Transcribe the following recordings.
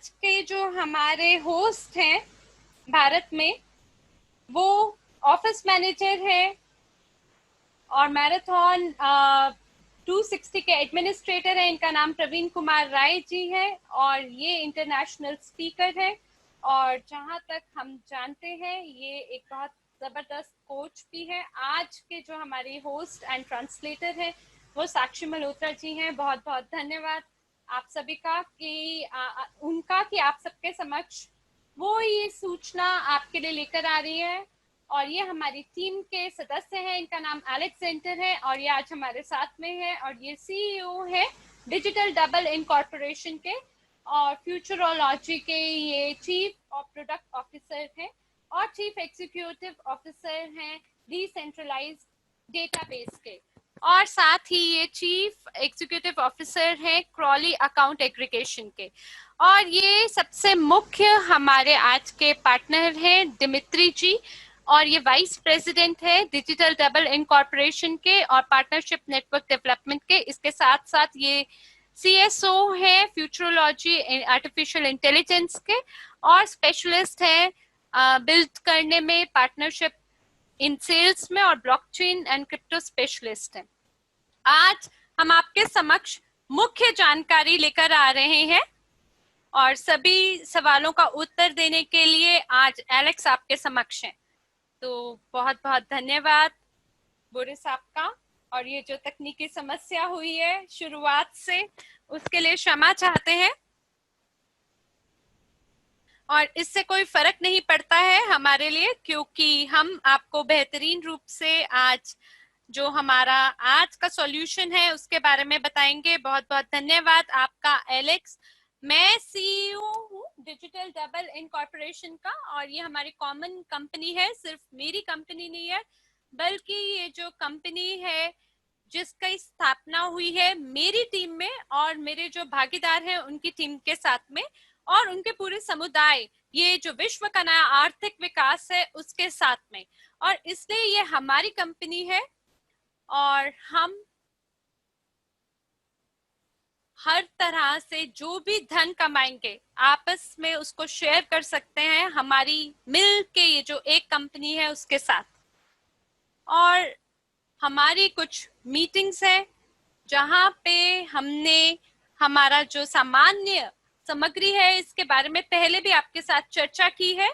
आज के जो हमारे होस्ट हैं भारत में, वो ऑफिस मैनेजर है और मैराथन 260 के एडमिनिस्ट्रेटर है। इनका नाम प्रवीण कुमार राय जी है और ये इंटरनेशनल स्पीकर है और जहां तक हम जानते हैं ये एक बहुत जबरदस्त कोच भी है। आज के जो हमारे होस्ट एंड ट्रांसलेटर है वो साक्षी मल्होत्रा जी हैं। बहुत बहुत धन्यवाद आप सभी का कि उनका कि आप सबके समक्ष वो ये सूचना आपके लिए लेकर आ रही है। और ये हमारी टीम के सदस्य हैं, इनका नाम एलेक्सेंडर है और ये आज हमारे साथ में है और ये सीईओ है डिजिटल डबल इनकॉर्पोरेशन के और फ्यूचरोलॉजी के ये चीफ ऑफ प्रोडक्ट ऑफिसर हैं और चीफ एग्जीक्यूटिव ऑफिसर हैं डिसेंट्रलाइज्ड डेटाबेस के, और साथ ही ये चीफ एग्जीक्यूटिव ऑफिसर है क्रॉली अकाउंट एग्रीगेशन के। और ये सबसे मुख्य हमारे आज के पार्टनर हैं दिमित्री जी और ये वाइस प्रेसिडेंट है डिजिटल डबल इनकॉर्पोरेशन के और पार्टनरशिप नेटवर्क डेवलपमेंट के। इसके साथ साथ ये सीएसओ है फ्यूचरोलॉजी आर्टिफिशियल इंटेलिजेंस के और स्पेशलिस्ट है बिल्ड करने में पार्टनरशिप इन सेल्स में और ब्लॉकचेन एंड क्रिप्टो स्पेशलिस्ट है। आज हम आपके समक्ष मुख्य जानकारी लेकर आ रहे हैं और सभी सवालों का उत्तर देने के लिए आज एलेक्स आपके समक्ष हैं। तो बहुत बहुत धन्यवाद बोरिस आपका। और ये जो तकनीकी समस्या हुई है शुरुआत से उसके लिए क्षमा चाहते हैं और इससे कोई फर्क नहीं पड़ता है हमारे लिए, क्योंकि हम आपको बेहतरीन रूप से आज जो हमारा आज का सॉल्यूशन है उसके बारे में बताएंगे। बहुत बहुत धन्यवाद आपका एलेक्स। मैं सीईओ हूँ डिजिटल डबल इनकॉर्पोरेशन का और ये हमारी कॉमन कंपनी है। सिर्फ मेरी कंपनी नहीं है बल्कि ये जो कंपनी है जिसका स्थापना हुई है मेरी टीम में और मेरे जो भागीदार हैं उनकी टीम के साथ में और उनके पूरे समुदाय, ये जो विश्व का नया आर्थिक विकास है उसके साथ में, और इसलिए ये हमारी कंपनी है और हम हर तरह से जो भी धन कमाएंगे आपस में उसको शेयर कर सकते हैं हमारी मिल के ये जो एक कंपनी है उसके साथ। और हमारी कुछ मीटिंग्स है जहां पे हमने हमारा जो सामान्य सामग्री है इसके बारे में पहले भी आपके साथ चर्चा की है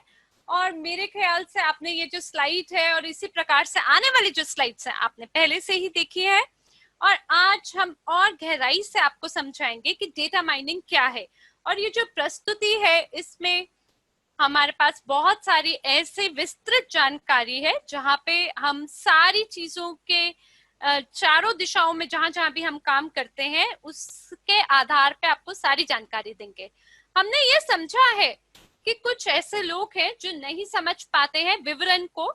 और मेरे ख्याल से आपने ये जो स्लाइड है और इसी प्रकार से आने वाली जो स्लाइड्स हैं आपने पहले से ही देखी है। और आज हम और गहराई से आपको समझाएंगे कि डेटा माइनिंग क्या है। और ये जो प्रस्तुति है इसमें हमारे पास बहुत सारी ऐसे विस्तृत जानकारी है जहां पे हम सारी चीजों के चारों दिशाओं में जहां जहां भी हम काम करते हैं उसके आधार पे आपको सारी जानकारी देंगे। हमने ये समझा है कि कुछ ऐसे लोग हैं जो नहीं समझ पाते हैं विवरण को,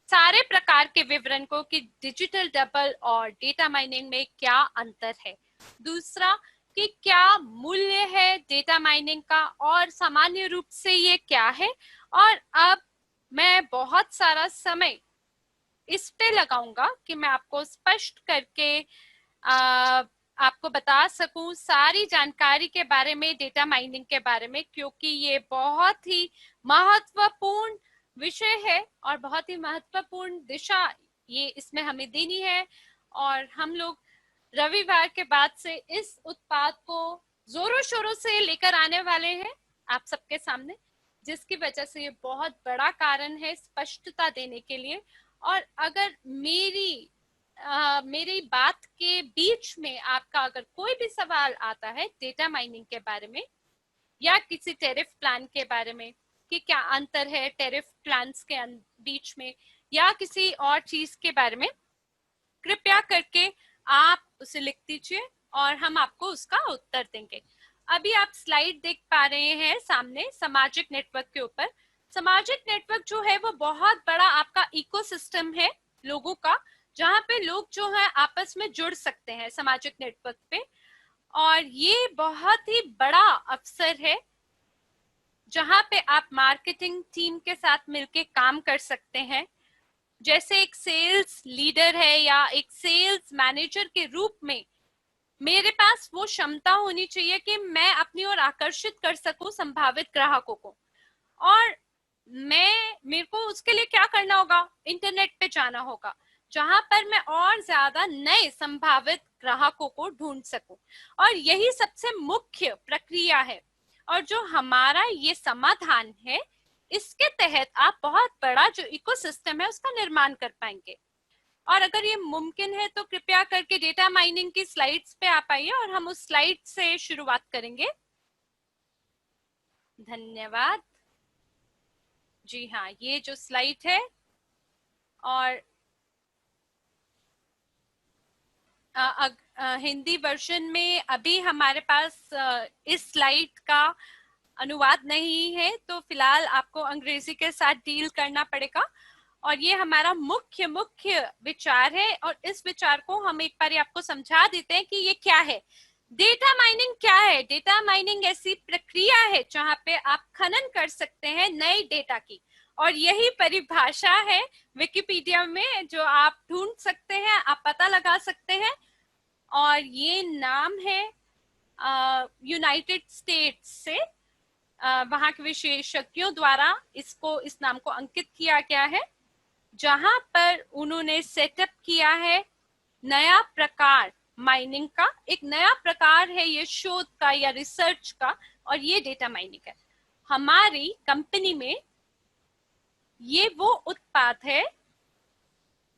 सारे प्रकार के विवरण को, कि डिजिटल डबल और डेटा माइनिंग में क्या अंतर है। दूसरा कि क्या मूल्य है डेटा माइनिंग का और सामान्य रूप से ये क्या है। और अब मैं बहुत सारा समय इस पे लगाऊंगा कि मैं आपको स्पष्ट करके आपको बता सकूं सारी जानकारी के बारे में, डेटा माइनिंग के बारे में, क्योंकि ये बहुत ही महत्वपूर्ण विषय है और बहुत ही महत्वपूर्ण दिशा ये इसमें हमें देनी है। और हम लोग रविवार के बाद से इस उत्पाद को जोरों शोरों से लेकर आने वाले हैं आप सबके सामने, जिसकी वजह से ये बहुत बड़ा कारण है स्पष्टता देने के लिए। और अगर मेरी बात के बीच में आपका अगर कोई भी सवाल आता है डेटा माइनिंग के बारे में या किसी टैरिफ प्लान के बारे में कि क्या अंतर है टैरिफ प्लान्स के बीच में या किसी और चीज के बारे में, कृपया करके आप उसे लिख दीजिए और हम आपको उसका उत्तर देंगे। अभी आप स्लाइड देख पा रहे हैं सामने सामाजिक नेटवर्क के ऊपर। सामाजिक नेटवर्क जो है वो बहुत बड़ा आपका इकोसिस्टम है लोगों का, जहां पे लोग जो है आपस में जुड़ सकते हैं सामाजिक नेटवर्क पे। और ये बहुत ही बड़ा अवसर है जहां पे आप मार्केटिंग टीम के साथ मिलके काम कर सकते हैं। जैसे एक सेल्स लीडर है या एक सेल्स मैनेजर के रूप में मेरे पास वो क्षमता होनी चाहिए कि मैं अपनी ओर आकर्षित कर सकूं संभावित ग्राहकों को। और मेरे को उसके लिए क्या करना होगा, इंटरनेट पे जाना होगा जहां पर मैं और ज्यादा नए संभावित ग्राहकों को ढूंढ सकूं। और यही सबसे मुख्य प्रक्रिया है। और जो हमारा ये समाधान है, इसके तहत आप बहुत बड़ा जो इकोसिस्टम है उसका निर्माण कर पाएंगे। और अगर ये मुमकिन है तो कृपया करके डेटा माइनिंग की स्लाइड्स पे आप आइए और हम उस स्लाइड से शुरुआत करेंगे। धन्यवाद। जी हाँ, ये जो स्लाइड है, और हिंदी वर्जन में अभी हमारे पास इस स्लाइड का अनुवाद नहीं है, तो फिलहाल आपको अंग्रेजी के साथ डील करना पड़ेगा। और ये हमारा मुख्य विचार है, और इस विचार को हम एक बार आपको समझा देते हैं कि ये क्या है। डेटा माइनिंग क्या है? डेटा माइनिंग ऐसी प्रक्रिया है जहां पे आप खनन कर सकते हैं नए डेटा की, और यही परिभाषा है विकिपीडिया में जो आप ढूंढ सकते हैं, आप पता लगा सकते हैं। और ये नाम है यूनाइटेड स्टेट्स से वहां के विशेषज्ञों द्वारा इस नाम को अंकित किया गया है, जहां पर उन्होंने सेटअप किया है नया प्रकार माइनिंग का। एक नया प्रकार है ये शोध का या रिसर्च का, और ये डेटा माइनिंग है। हमारी कंपनी में ये वो उत्पाद है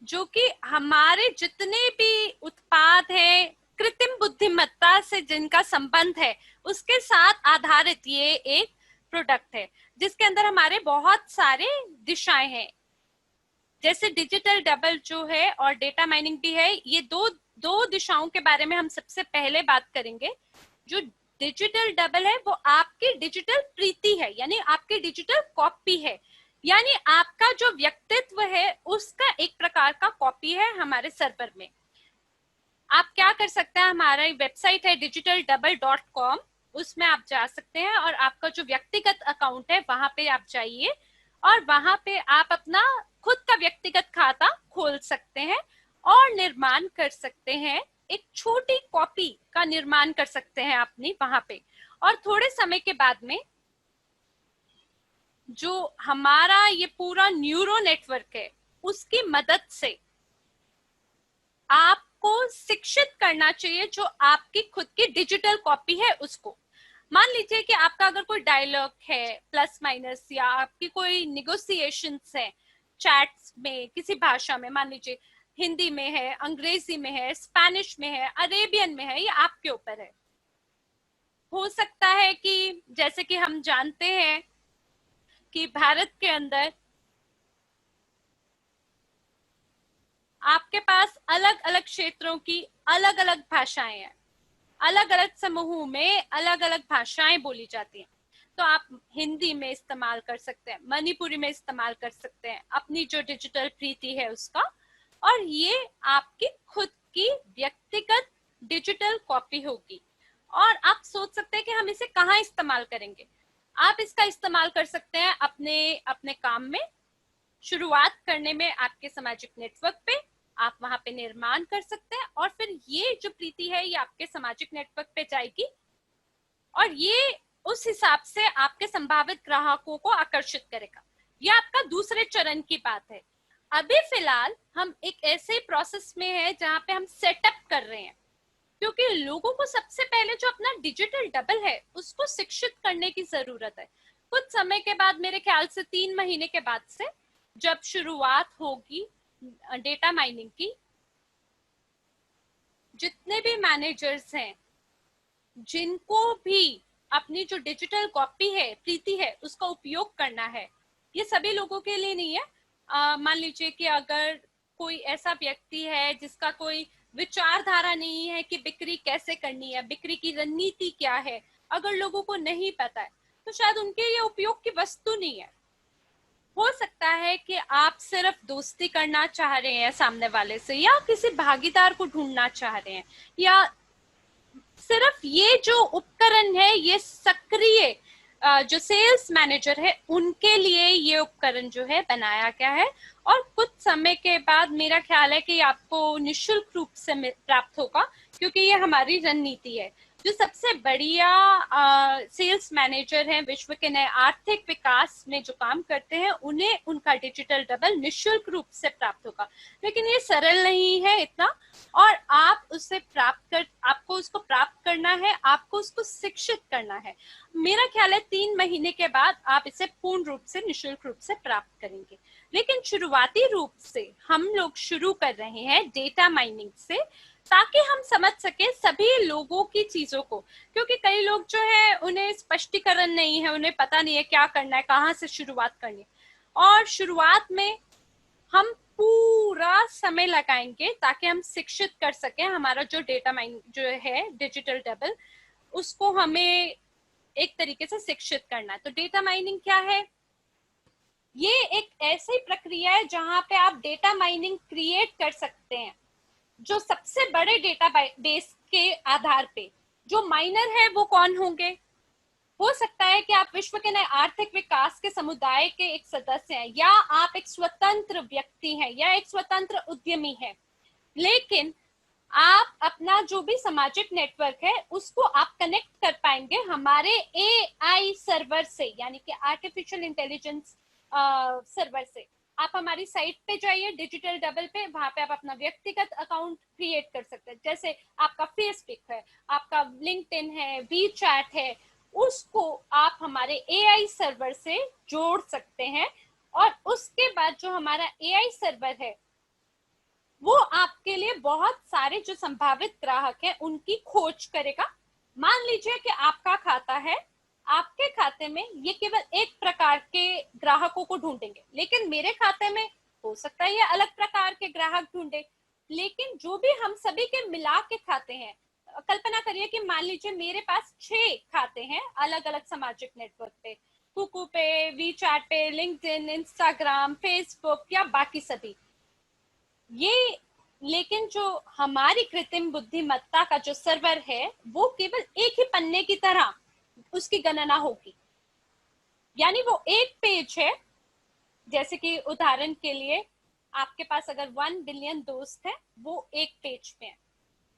जो कि हमारे जितने भी उत्पाद हैं कृत्रिम बुद्धिमत्ता से जिनका संबंध है उसके साथ आधारित ये एक प्रोडक्ट है, जिसके अंदर हमारे बहुत सारे दिशाएं हैं। जैसे डिजिटल डबल जो है और डेटा माइनिंग भी है, ये दो दिशाओं के बारे में हम सबसे पहले बात करेंगे। जो डिजिटल डबल है वो आपकी डिजिटल प्रीति है, यानी आपकी डिजिटल कॉपी है, यानी आपका जो व्यक्तित्व है उसका एक प्रकार का कॉपी है हमारे सर्वर में। आप क्या कर सकते हैं, हमारा वेबसाइट है digitaldouble.com, उसमें आप जा सकते हैं और आपका जो व्यक्तिगत अकाउंट है वहां पे आप जाइए, और वहां पे आप अपना खुद का व्यक्तिगत खाता खोल सकते हैं और निर्माण कर सकते हैं। एक छोटी कॉपी का निर्माण कर सकते हैं अपनी वहां पे। और थोड़े समय के बाद में जो हमारा ये पूरा न्यूरो नेटवर्क है उसकी मदद से आपको शिक्षित करना चाहिए जो आपकी खुद की डिजिटल कॉपी है उसको। मान लीजिए कि आपका अगर कोई डायलॉग है प्लस माइनस, या आपकी कोई निगोशिएशंस है चैट्स में किसी भाषा में, मान लीजिए हिंदी में है, अंग्रेजी में है, स्पेनिश में है, अरेबियन में है, ये आपके ऊपर है। हो सकता है कि जैसे कि हम जानते हैं कि भारत के अंदर आपके पास अलग अलग क्षेत्रों की अलग अलग भाषाएं हैं, अलग अलग समूहों में अलग अलग भाषाएं बोली जाती हैं। तो आप हिंदी में इस्तेमाल कर सकते हैं, मणिपुरी में इस्तेमाल कर सकते हैं अपनी जो डिजिटल प्रीति है उसका, और ये आपकी खुद की व्यक्तिगत डिजिटल कॉपी होगी। और आप सोच सकते हैं कि हम इसे कहाँ इस्तेमाल करेंगे। आप इसका इस्तेमाल कर सकते हैं अपने अपने काम में, शुरुआत करने में आपके सामाजिक नेटवर्क पे आप वहां पे निर्माण कर सकते हैं, और फिर ये जो प्रीति है ये आपके सामाजिक नेटवर्क पे जाएगी, और ये उस हिसाब से आपके संभावित ग्राहकों को आकर्षित करेगा। ये आपका दूसरे चरण की बात है। अभी फिलहाल हम एक ऐसे प्रोसेस में है जहां पे हम सेटअप कर रहे हैं, क्योंकि लोगों को सबसे पहले जो अपना डिजिटल डबल है उसको शिक्षित करने की जरूरत है। कुछ समय के बाद, मेरे ख्याल से 3 महीने के बाद से जब शुरुआत होगी डेटा माइनिंग की, जितने भी मैनेजर्स हैं जिनको भी अपनी जो डिजिटल कॉपी है प्रीति है उसका उपयोग करना है, ये सभी लोगों के लिए नहीं है। मान लीजिए कि अगर कोई ऐसा व्यक्ति है जिसका कोई विचारधारा नहीं है कि बिक्री कैसे करनी है, बिक्री की रणनीति क्या है, अगर लोगों को नहीं पता है तो शायद उनके ये उपयोग की वस्तु नहीं है। हो सकता है कि आप सिर्फ दोस्ती करना चाह रहे हैं सामने वाले से, या किसी भागीदार को ढूंढना चाह रहे हैं, या सिर्फ ये जो उपकरण है ये सक्रिय जो सेल्स मैनेजर है उनके लिए ये उपकरण जो है बनाया गया है। और कुछ समय के बाद मेरा ख्याल है कि आपको निशुल्क रूप से प्राप्त होगा, क्योंकि ये हमारी रणनीति है। जो सबसे बढ़िया सेल्स मैनेजर हैं विश्व के नए आर्थिक विकास में जो काम करते हैं, उन्हें उनका डिजिटल डबल निःशुल्क रूप से प्राप्त होगा। लेकिन ये सरल नहीं है इतना, और आप उसे आपको उसको प्राप्त करना है, आपको उसको शिक्षित करना है। मेरा ख्याल है 3 महीने के बाद आप इसे पूर्ण रूप से निःशुल्क रूप से प्राप्त करेंगे। लेकिन शुरुआती रूप से हम लोग शुरू कर रहे हैं डेटा माइनिंग से, ताकि हम समझ सके सभी लोगों की चीजों को, क्योंकि कई लोग जो है उन्हें स्पष्टीकरण नहीं है, उन्हें पता नहीं है क्या करना है, कहाँ से शुरुआत करनी है। और शुरुआत में हम पूरा समय लगाएंगे ताकि हम शिक्षित कर सकें हमारा जो डेटा माइनिंग जो है डिजिटल डबल, उसको हमें एक तरीके से शिक्षित करना है। तो डेटा माइनिंग क्या है? ये एक ऐसी प्रक्रिया है जहां पे आप डेटा माइनिंग क्रिएट कर सकते हैं, जो सबसे बड़े डेटा बेस के आधार पे। जो माइनर है वो कौन होंगे? हो सकता है कि आप विश्व के नए आर्थिक विकास के समुदाय के एक सदस्य हैं, या आप एक स्वतंत्र व्यक्ति हैं, या एक स्वतंत्र उद्यमी हैं। लेकिन आप अपना जो भी सामाजिक नेटवर्क है उसको आप कनेक्ट कर पाएंगे हमारे AI सर्वर से, यानी कि आर्टिफिशियल इंटेलिजेंस सर्वर से। आप हमारी साइट पे जाइए डिजिटल डबल पे, वहां पे आप अपना व्यक्तिगत अकाउंट क्रिएट कर सकते हैं। जैसे आपका फेसबुक है, आपका लिंक्डइन है, वी चैट है, उसको आप हमारे AI सर्वर से जोड़ सकते हैं। और उसके बाद जो हमारा AI सर्वर है वो आपके लिए बहुत सारे जो संभावित ग्राहक हैं उनकी खोज करेगा। मान लीजिए कि आपका खाता है, आपके खाते में ये केवल एक प्रकार के ग्राहकों को ढूंढेंगे, लेकिन मेरे खाते में हो सकता है ये अलग प्रकार के ग्राहक ढूंढे। लेकिन जो भी हम सभी के मिला के खाते हैं, कल्पना करिए कि मान लीजिए मेरे पास 6 खाते हैं अलग अलग सामाजिक नेटवर्क पे, कुकू पे, वी चैट पे, लिंक्डइन, इंस्टाग्राम, फेसबुक या बाकी सभी ये। लेकिन जो हमारी कृत्रिम बुद्धिमत्ता का जो सर्वर है वो केवल एक ही पन्ने की तरह उसकी गणना होगी, यानी वो एक पेज है। जैसे कि उदाहरण के लिए आपके पास अगर 1 बिलियन दोस्त है, वो एक पेज पे है।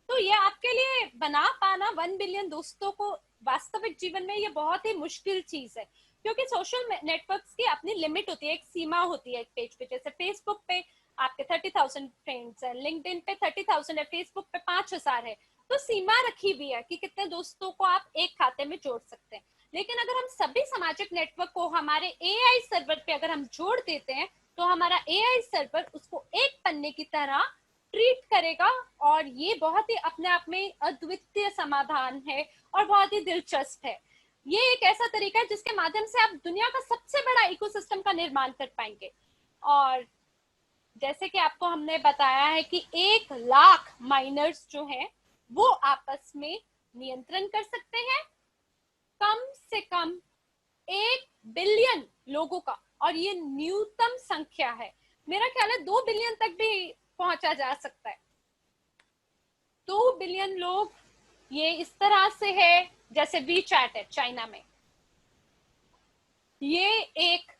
तो ये आपके लिए बना पाना 1 बिलियन दोस्तों को वास्तविक जीवन में ये बहुत ही मुश्किल चीज है, क्योंकि सोशल नेटवर्क्स की अपनी लिमिट होती है, एक सीमा होती है एक पेज पे। जैसे फेसबुक पे आपके 30,000 फ्रेंड्स हैं, लिंक्डइन पे 30,000 है, फेसबुक पे 5,000 है। तो सीमा रखी हुई है कि कितने दोस्तों को आप एक खाते में जोड़ सकते हैं। लेकिन अगर हम सभी सामाजिक नेटवर्क को हमारे AI सर्वर पे अगर हम जोड़ देते हैं, तो हमारा AI सर्वर उसको एक पन्ने की तरह ट्रीट करेगा। और ये बहुत ही अपने आप में अद्वितीय समाधान है और बहुत ही दिलचस्प है। ये एक ऐसा तरीका है जिसके माध्यम से आप दुनिया का सबसे बड़ा इकोसिस्टम का निर्माण कर पाएंगे। और जैसे कि आपको हमने बताया है कि 1,00,000 माइनर्स जो हैं वो आपस में नियंत्रण कर सकते हैं कम से कम 1 बिलियन लोगों का, और ये न्यूनतम संख्या है। मेरा ख्याल है 2 बिलियन तक भी पहुंचा जा सकता है। 2 बिलियन लोग ये इस तरह से है, जैसे वी चैट है चाइना में, ये एक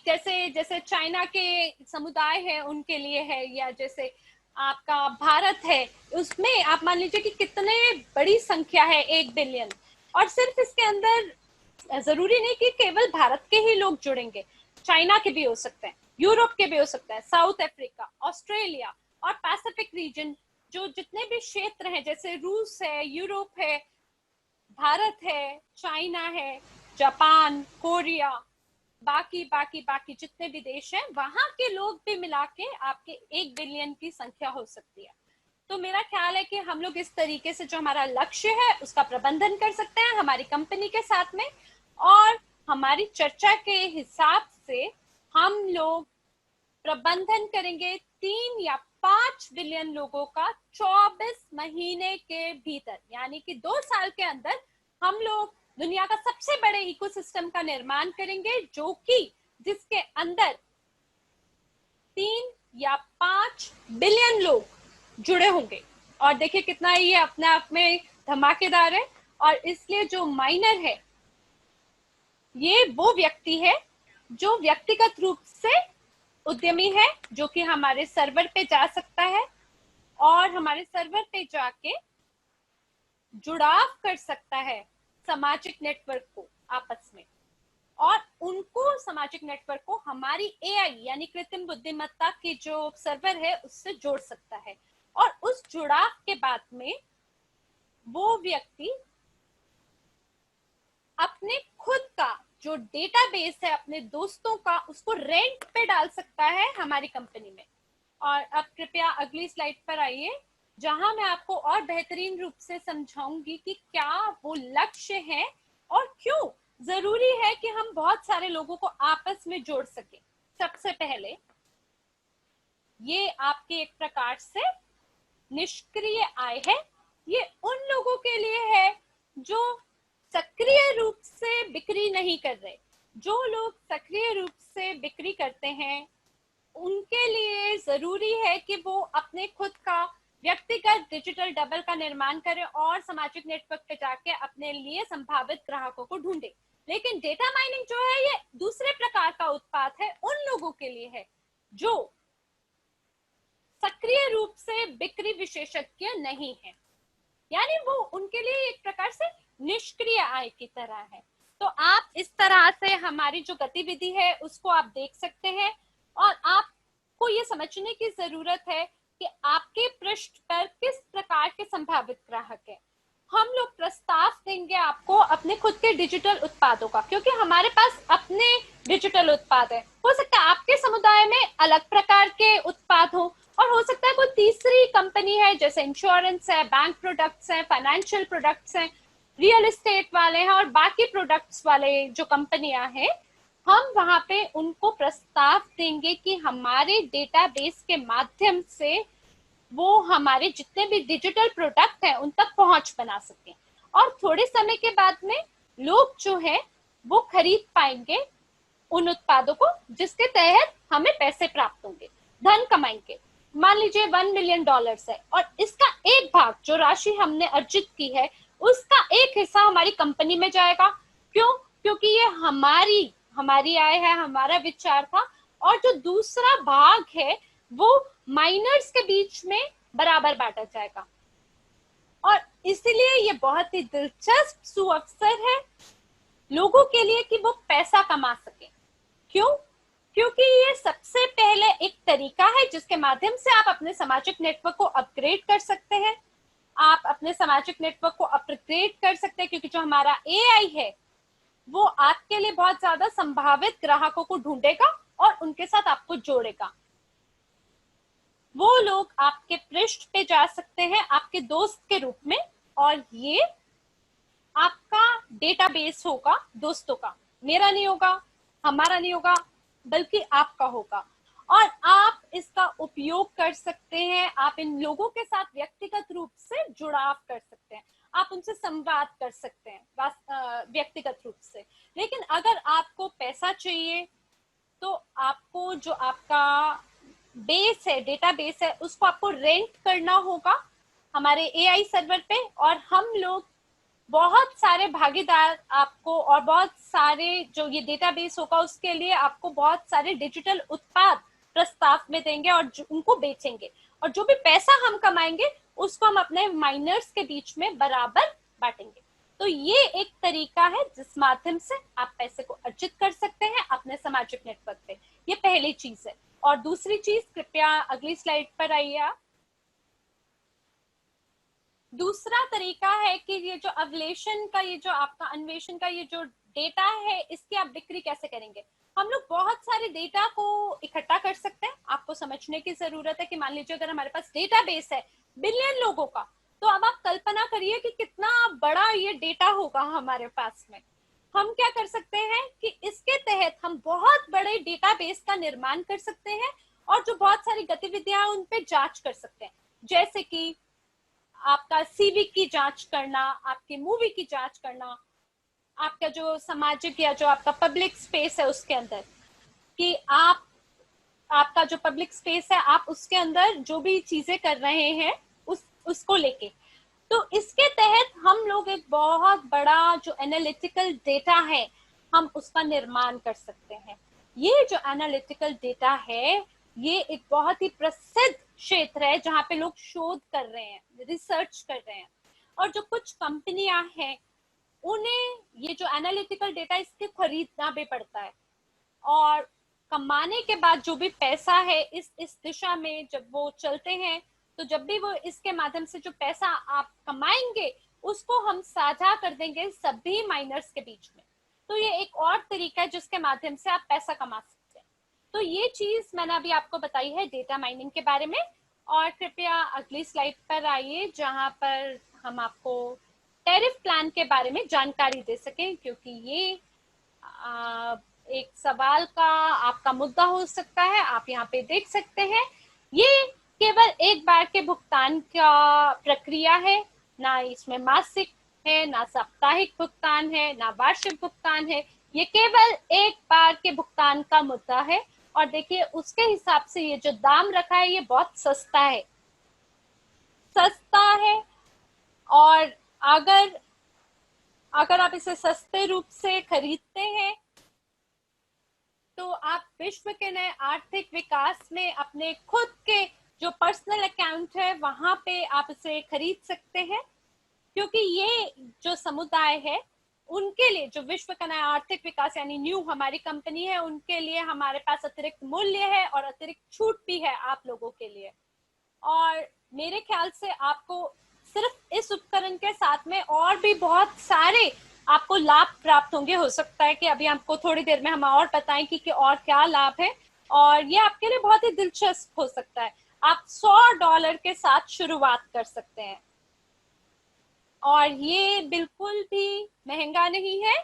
जैसे जैसे चाइना के समुदाय है उनके लिए है, या जैसे आपका भारत है उसमें आप मान लीजिए कि कितने बड़ी संख्या है 1 बिलियन। और सिर्फ इसके अंदर जरूरी नहीं कि केवल भारत के ही लोग जुड़ेंगे, चाइना के भी हो सकते हैं, यूरोप के भी हो सकते हैं, साउथ अफ्रीका, ऑस्ट्रेलिया और पैसिफिक रीजन जो जितने भी क्षेत्र हैं, जैसे रूस है, यूरोप है, भारत है, चाइना है, जापान, कोरिया, बाकी बाकी बाकी जितने भी देश हैं, वहां के लोग भी मिला के आपके 1 बिलियन की संख्या हो सकती है। तो मेरा ख्याल है कि हम लोग इस तरीके से जो हमारा लक्ष्य है उसका प्रबंधन कर सकते हैं हमारी कंपनी के साथ में। और हमारी चर्चा के हिसाब से हम लोग प्रबंधन करेंगे 3 या 5 बिलियन लोगों का 24 महीने के भीतर, यानी कि 2 साल के अंदर हम लोग दुनिया का सबसे बड़े इकोसिस्टम का निर्माण करेंगे, जो कि जिसके अंदर 3 या 5 बिलियन लोग जुड़े होंगे। और देखिए कितना ये अपने आप में धमाकेदार है। और इसलिए जो माइनर है ये वो व्यक्ति है जो व्यक्तिगत रूप से उद्यमी है, जो कि हमारे सर्वर पे जा सकता है और हमारे सर्वर पे जाके जुड़ाव कर सकता है सामाजिक नेटवर्क को आपस में, और उनको सामाजिक नेटवर्क को हमारी एआई यानी कृत्रिम बुद्धिमत्ता के जो सर्वर है उससे जोड़ सकता है। और उस जुड़ाव के बाद में वो व्यक्ति अपने खुद का जो डेटाबेस है अपने दोस्तों का, उसको रेंट पे डाल सकता है हमारी कंपनी में। और अब कृपया अगली स्लाइड पर आइए, जहां मैं आपको और बेहतरीन रूप से समझाऊंगी कि क्या वो लक्ष्य है और क्यों जरूरी है कि हम बहुत सारे लोगों को आपस में जोड़ सके। सबसे पहले ये आपके एक प्रकार से निष्क्रिय आय है। ये उन लोगों के लिए है जो सक्रिय रूप से बिक्री नहीं कर रहे। जो लोग सक्रिय रूप से बिक्री करते हैं उनके लिए जरूरी है कि वो अपने खुद का व्यक्तिगत डिजिटल डबल का निर्माण करें और सामाजिक नेटवर्क पे जाके अपने लिए संभावित ग्राहकों को ढूंढे। लेकिन डेटा माइनिंग जो है ये दूसरे प्रकार का उत्पाद है, उन लोगों के लिए है जो सक्रिय रूप से बिक्री विशेषज्ञ नहीं है, यानी वो उनके लिए एक प्रकार से निष्क्रिय आय की तरह है। तो आप इस तरह से हमारी जो गतिविधि है उसको आप देख सकते हैं, और आपको ये समझने की जरूरत है कि आपके पृष्ठ पर किस प्रकार के संभावित ग्राहक हैं। हम लोग प्रस्ताव देंगे आपको अपने खुद के डिजिटल उत्पादों का, क्योंकि हमारे पास अपने डिजिटल उत्पाद है। हो सकता है आपके समुदाय में अलग प्रकार के उत्पाद हो, और हो सकता है कोई तीसरी कंपनी है जैसे इंश्योरेंस है, बैंक प्रोडक्ट्स हैं, फाइनेंशियल प्रोडक्ट्स हैं, रियल एस्टेट वाले हैं और बाकी प्रोडक्ट्स वाले जो कंपनियां हैं, हम वहां पे उनको प्रस्ताव देंगे कि हमारे डेटाबेस के माध्यम से वो हमारे जितने भी डिजिटल प्रोडक्ट हैं उन तक पहुंच बना सकें। और थोड़े समय के बाद में लोग जो है वो खरीद पाएंगे उन उत्पादों को जिसके तहत हमें पैसे प्राप्त होंगे, धन कमाएंगे। मान लीजिए $1 मिलियन है, और इसका एक भाग जो राशि हमने अर्जित की है उसका एक हिस्सा हमारी कंपनी में जाएगा। क्यों? क्योंकि ये हमारी आय है, हमारा विचार था। और जो दूसरा भाग है वो माइनर्स के बीच में बराबर बांटा जाएगा। और इसलिए ये बहुत ही दिलचस्प सुअवसर है लोगों के लिए कि वो पैसा कमा सके। क्यों? क्योंकि ये सबसे पहले एक तरीका है जिसके माध्यम से आप अपने सामाजिक नेटवर्क को अपग्रेड कर सकते हैं। आप अपने सामाजिक नेटवर्क को अपग्रेड कर सकते हैं क्योंकि जो हमारा एआई है वो आपके लिए बहुत ज्यादा संभावित ग्राहकों को ढूंढेगा और उनके साथ आपको जोड़ेगा। वो लोग आपके पृष्ठ पे जा सकते हैं आपके दोस्त के रूप में, और ये आपका डेटाबेस होगा दोस्तों का, मेरा नहीं होगा, हमारा नहीं होगा, बल्कि आपका होगा। और आप इसका उपयोग कर सकते हैं, आप इन लोगों के साथ व्यक्तिगत रूप से जुड़ाव कर सकते हैं, आप उनसे संवाद कर सकते हैं व्यक्तिगत रूप से। लेकिन अगर आपको पैसा चाहिए तो आपको जो आपका बेस है, डेटाबेस है, उसको आपको रेंट करना होगा हमारे एआई सर्वर पे। और हम लोग बहुत सारे भागीदार आपको, और बहुत सारे जो ये डेटाबेस होगा उसके लिए आपको बहुत सारे डिजिटल उत्पाद प्रस्ताव में देंगे और उनको बेचेंगे, और जो भी पैसा हम कमाएंगे उसको हम अपने माइनर्स के बीच में बराबर बांटेंगे। तो ये एक तरीका है जिस माध्यम से आप पैसे को अर्जित कर सकते हैं अपने सामाजिक नेटवर्क पे। ये पहली चीज है। और दूसरी चीज, कृपया अगली स्लाइड पर आइए आप। दूसरा तरीका है कि ये जो अवलेशन का, ये जो आपका अन्वेषण का ये जो डेटा है, इसकी आप बिक्री कैसे करेंगे। हम लोग बहुत सारे डेटा को इकट्ठा कर सकते हैं। आपको समझने की जरूरत है कि मान लीजिए अगर हमारे पास डेटाबेस है बिलियन लोगों का, तो अब आप कल्पना करिए कि कितना बड़ा ये डेटा होगा हमारे पास में। हम क्या कर सकते हैं कि इसके तहत हम बहुत बड़े डेटाबेस का निर्माण कर सकते हैं और जो बहुत सारी गतिविधियां उन पे जांच कर सकते हैं, जैसे कि आपका सीवी की जांच करना, आपकी मूवी की जांच करना, आपका जो सामाजिक या जो आपका पब्लिक स्पेस है उसके अंदर, कि आपका जो पब्लिक स्पेस है आप उसके अंदर जो भी चीजें कर रहे हैं उसको लेके। तो इसके तहत हम लोग एक बहुत बड़ा जो एनालिटिकल डेटा है हम उसका निर्माण कर सकते हैं। ये जो एनालिटिकल डेटा है ये एक बहुत ही प्रसिद्ध क्षेत्र है जहाँ पे लोग शोध कर रहे हैं, रिसर्च कर रहे हैं, और जो कुछ कंपनियां हैं उन्हें ये जो एनालिटिकल डेटा इसके खरीदना भी पड़ता है, और कमाने के बाद जो भी पैसा है इस दिशा में जब वो चलते हैं, तो जब भी वो इसके माध्यम से जो पैसा आप कमाएंगे उसको हम साझा कर देंगे सभी माइनर्स के बीच में। तो ये एक और तरीका है जिसके माध्यम से आप पैसा कमा सकते हैं। तो ये चीज मैंने अभी आपको बताई है डेटा माइनिंग के बारे में। और कृपया अगली स्लाइड पर आइए जहां पर हम आपको टैरिफ प्लान के बारे में जानकारी दे सकें, क्योंकि ये एक सवाल का आपका मुद्दा हो सकता है। आप यहाँ पे देख सकते हैं ये केवल एक बार के भुगतान का प्रक्रिया है, ना इसमें मासिक है, ना साप्ताहिक भुगतान है, ना वार्षिक भुगतान है। ये केवल एक बार के भुगतान का मुद्दा है। और देखिए उसके हिसाब से ये जो दाम रखा है ये बहुत सस्ता है, और अगर आप इसे सस्ते रूप से खरीदते हैं तो आप विश्व के नए आर्थिक विकास में अपने खुद के जो पर्सनल अकाउंट है वहां पे आप इसे खरीद सकते हैं, क्योंकि ये जो समुदाय है उनके लिए जो विश्व का नया आर्थिक विकास यानी न्यू हमारी कंपनी है, उनके लिए हमारे पास अतिरिक्त मूल्य है और अतिरिक्त छूट भी है आप लोगों के लिए। और मेरे ख्याल से आपको सिर्फ इस उपकरण के साथ में और भी बहुत सारे आपको लाभ प्राप्त होंगे। हो सकता है कि अभी आपको थोड़ी देर में हम और बताएं कि और क्या लाभ है, और ये आपके लिए बहुत ही दिलचस्प हो सकता है। आप $100 के साथ शुरुआत कर सकते हैं, और ये बिल्कुल भी महंगा नहीं है।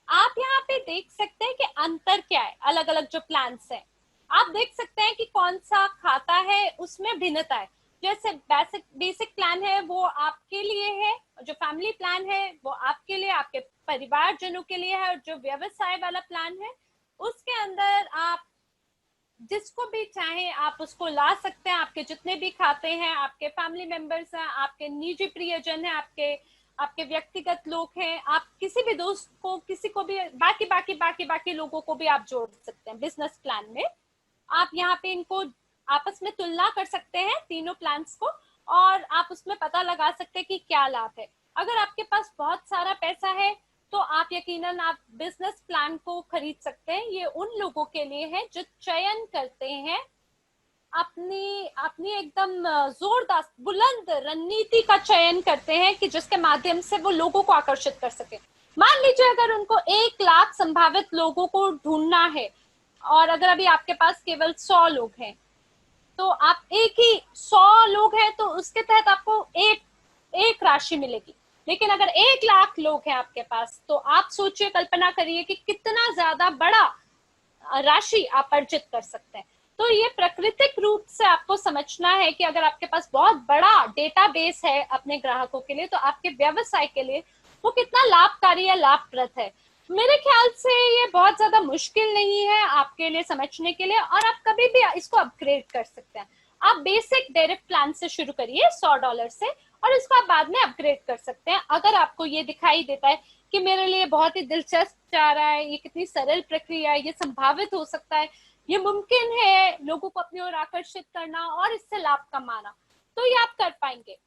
आप यहाँ पे देख सकते हैं कि अंतर क्या है अलग अलग जो प्लान्स हैं। आप देख सकते हैं कि कौन सा खाता है उसमें भिन्नता है। जैसे बेसिक प्लान है वो आपके लिए है, जो फैमिली प्लान है वो आपके लिए, आपके परिवारजनों के लिए है, और जो व्यवसाय वाला प्लान है उसके अंदर आप जिसको भी चाहे आप उसको ला सकते हैं। आपके जितने भी खाते हैं, आपके फैमिली मेंबर्स हैं, आपके निजी प्रियजन हैं, आपके व्यक्तिगत लोग हैं, आप किसी भी दोस्त को, किसी को भी, बाकी लोगों को भी आप जोड़ सकते हैं बिजनेस प्लान में। आप यहाँ पे इनको आपस में तुलना कर सकते हैं तीनों प्लान्स को, और आप उसमें पता लगा सकते हैं कि क्या लाभ है। अगर आपके पास बहुत सारा पैसा है तो आप यकीनन आप बिजनेस प्लान को खरीद सकते हैं। ये उन लोगों के लिए है जो चयन करते हैं अपनी एकदम जोरदार बुलंद रणनीति का चयन करते हैं कि जिसके माध्यम से वो लोगों को आकर्षित कर सके। मान लीजिए अगर उनको 1 लाख संभावित लोगों को ढूंढना है, और अगर अभी आपके पास केवल 100 लोग हैं, तो आप एक ही 100 लोग हैं तो उसके तहत आपको एक राशि मिलेगी। लेकिन अगर 1 लाख लोग हैं आपके पास, तो आप सोचिए, कल्पना करिए कि कितना ज्यादा बड़ा राशि आप अर्जित कर सकते हैं। तो ये प्राकृतिक रूप से आपको समझना है कि अगर आपके पास बहुत बड़ा डेटाबेस है अपने ग्राहकों के लिए, तो आपके व्यवसाय के लिए वो कितना लाभकारी या लाभप्रद है। मेरे ख्याल से ये बहुत ज्यादा मुश्किल नहीं है आपके लिए समझने के लिए, और आप कभी भी इसको अपग्रेड कर सकते हैं। आप बेसिक टैरिफ प्लान से शुरू करिए $100 से, और इसको आप बाद में अपग्रेड कर सकते हैं। अगर आपको ये दिखाई देता है कि मेरे लिए बहुत ही दिलचस्प जा रहा है, ये कितनी सरल प्रक्रिया है, ये संभावित हो सकता है, ये मुमकिन है लोगों को अपनी ओर आकर्षित करना और इससे लाभ कमाना, तो ये आप कर पाएंगे।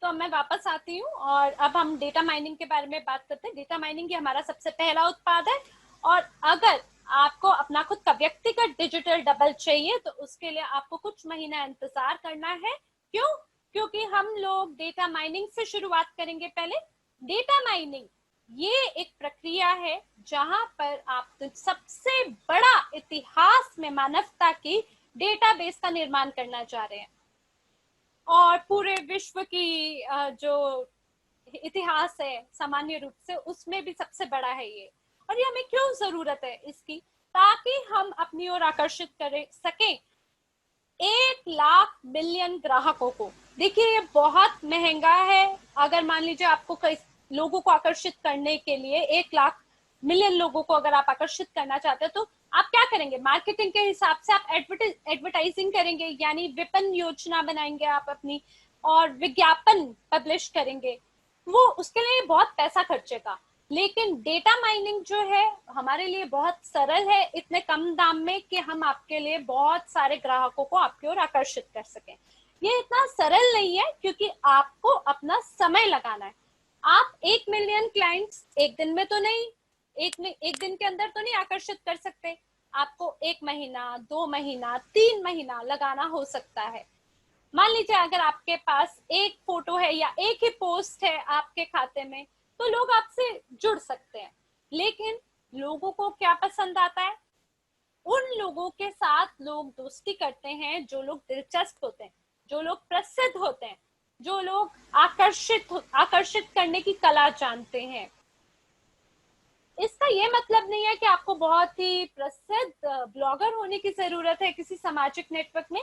तो मैं वापस आती हूँ, और अब हम डेटा माइनिंग के बारे में बात करते हैं। डेटा माइनिंग ये हमारा सबसे पहला उत्पाद है, और अगर आपको अपना खुद का व्यक्तिगत डिजिटल डबल चाहिए तो उसके लिए आपको कुछ महीना इंतजार करना है। क्यों? क्योंकि हम लोग डेटा माइनिंग से शुरुआत करेंगे। पहले डेटा माइनिंग ये एक प्रक्रिया है जहां पर आप सबसे बड़ा इतिहास में मानवता की डेटाबेस का निर्माण करना चाह रहे हैं, और पूरे विश्व की जो इतिहास है सामान्य रूप से उसमें भी सबसे बड़ा है ये। और ये हमें क्यों जरूरत है इसकी? ताकि हम अपनी ओर आकर्षित कर सकें 1 लाख मिलियन ग्राहकों को। देखिए ये बहुत महंगा है। अगर मान लीजिए आपको कई लोगों को आकर्षित करने के लिए 1 लाख मिलियन लोगों को अगर आप आकर्षित करना चाहते हैं, तो आप क्या करेंगे? मार्केटिंग के हिसाब से आप एडवर्टाइजिंग करेंगे, यानी विपणन योजना बनाएंगे आप अपनी, और विज्ञापन पब्लिश करेंगे। वो उसके लिए बहुत पैसा खर्चेगा। लेकिन डेटा माइनिंग जो है हमारे लिए बहुत सरल है, इतने कम दाम में कि हम आपके लिए बहुत सारे ग्राहकों को आपकी ओर आकर्षित कर सकें। ये इतना सरल नहीं है क्योंकि आपको अपना समय लगाना है। आप 1 मिलियन क्लाइंट्स एक दिन में तो नहीं, एक दिन के अंदर तो नहीं आकर्षित कर सकते। आपको 1 महीना, 2 महीना, 3 महीना लगाना हो सकता है। मान लीजिए अगर आपके पास एक फोटो है या एक ही पोस्ट है आपके खाते में, तो लोग आपसे जुड़ सकते हैं। लेकिन लोगों को क्या पसंद आता है? उन लोगों के साथ लोग दोस्ती करते हैं जो लोग दिलचस्प होते हैं, जो लोग प्रसिद्ध होते हैं, जो लोग आकर्षित करने की कला जानते हैं। इसका ये मतलब नहीं है कि आपको बहुत ही प्रसिद्ध ब्लॉगर होने की जरूरत है किसी सामाजिक नेटवर्क में,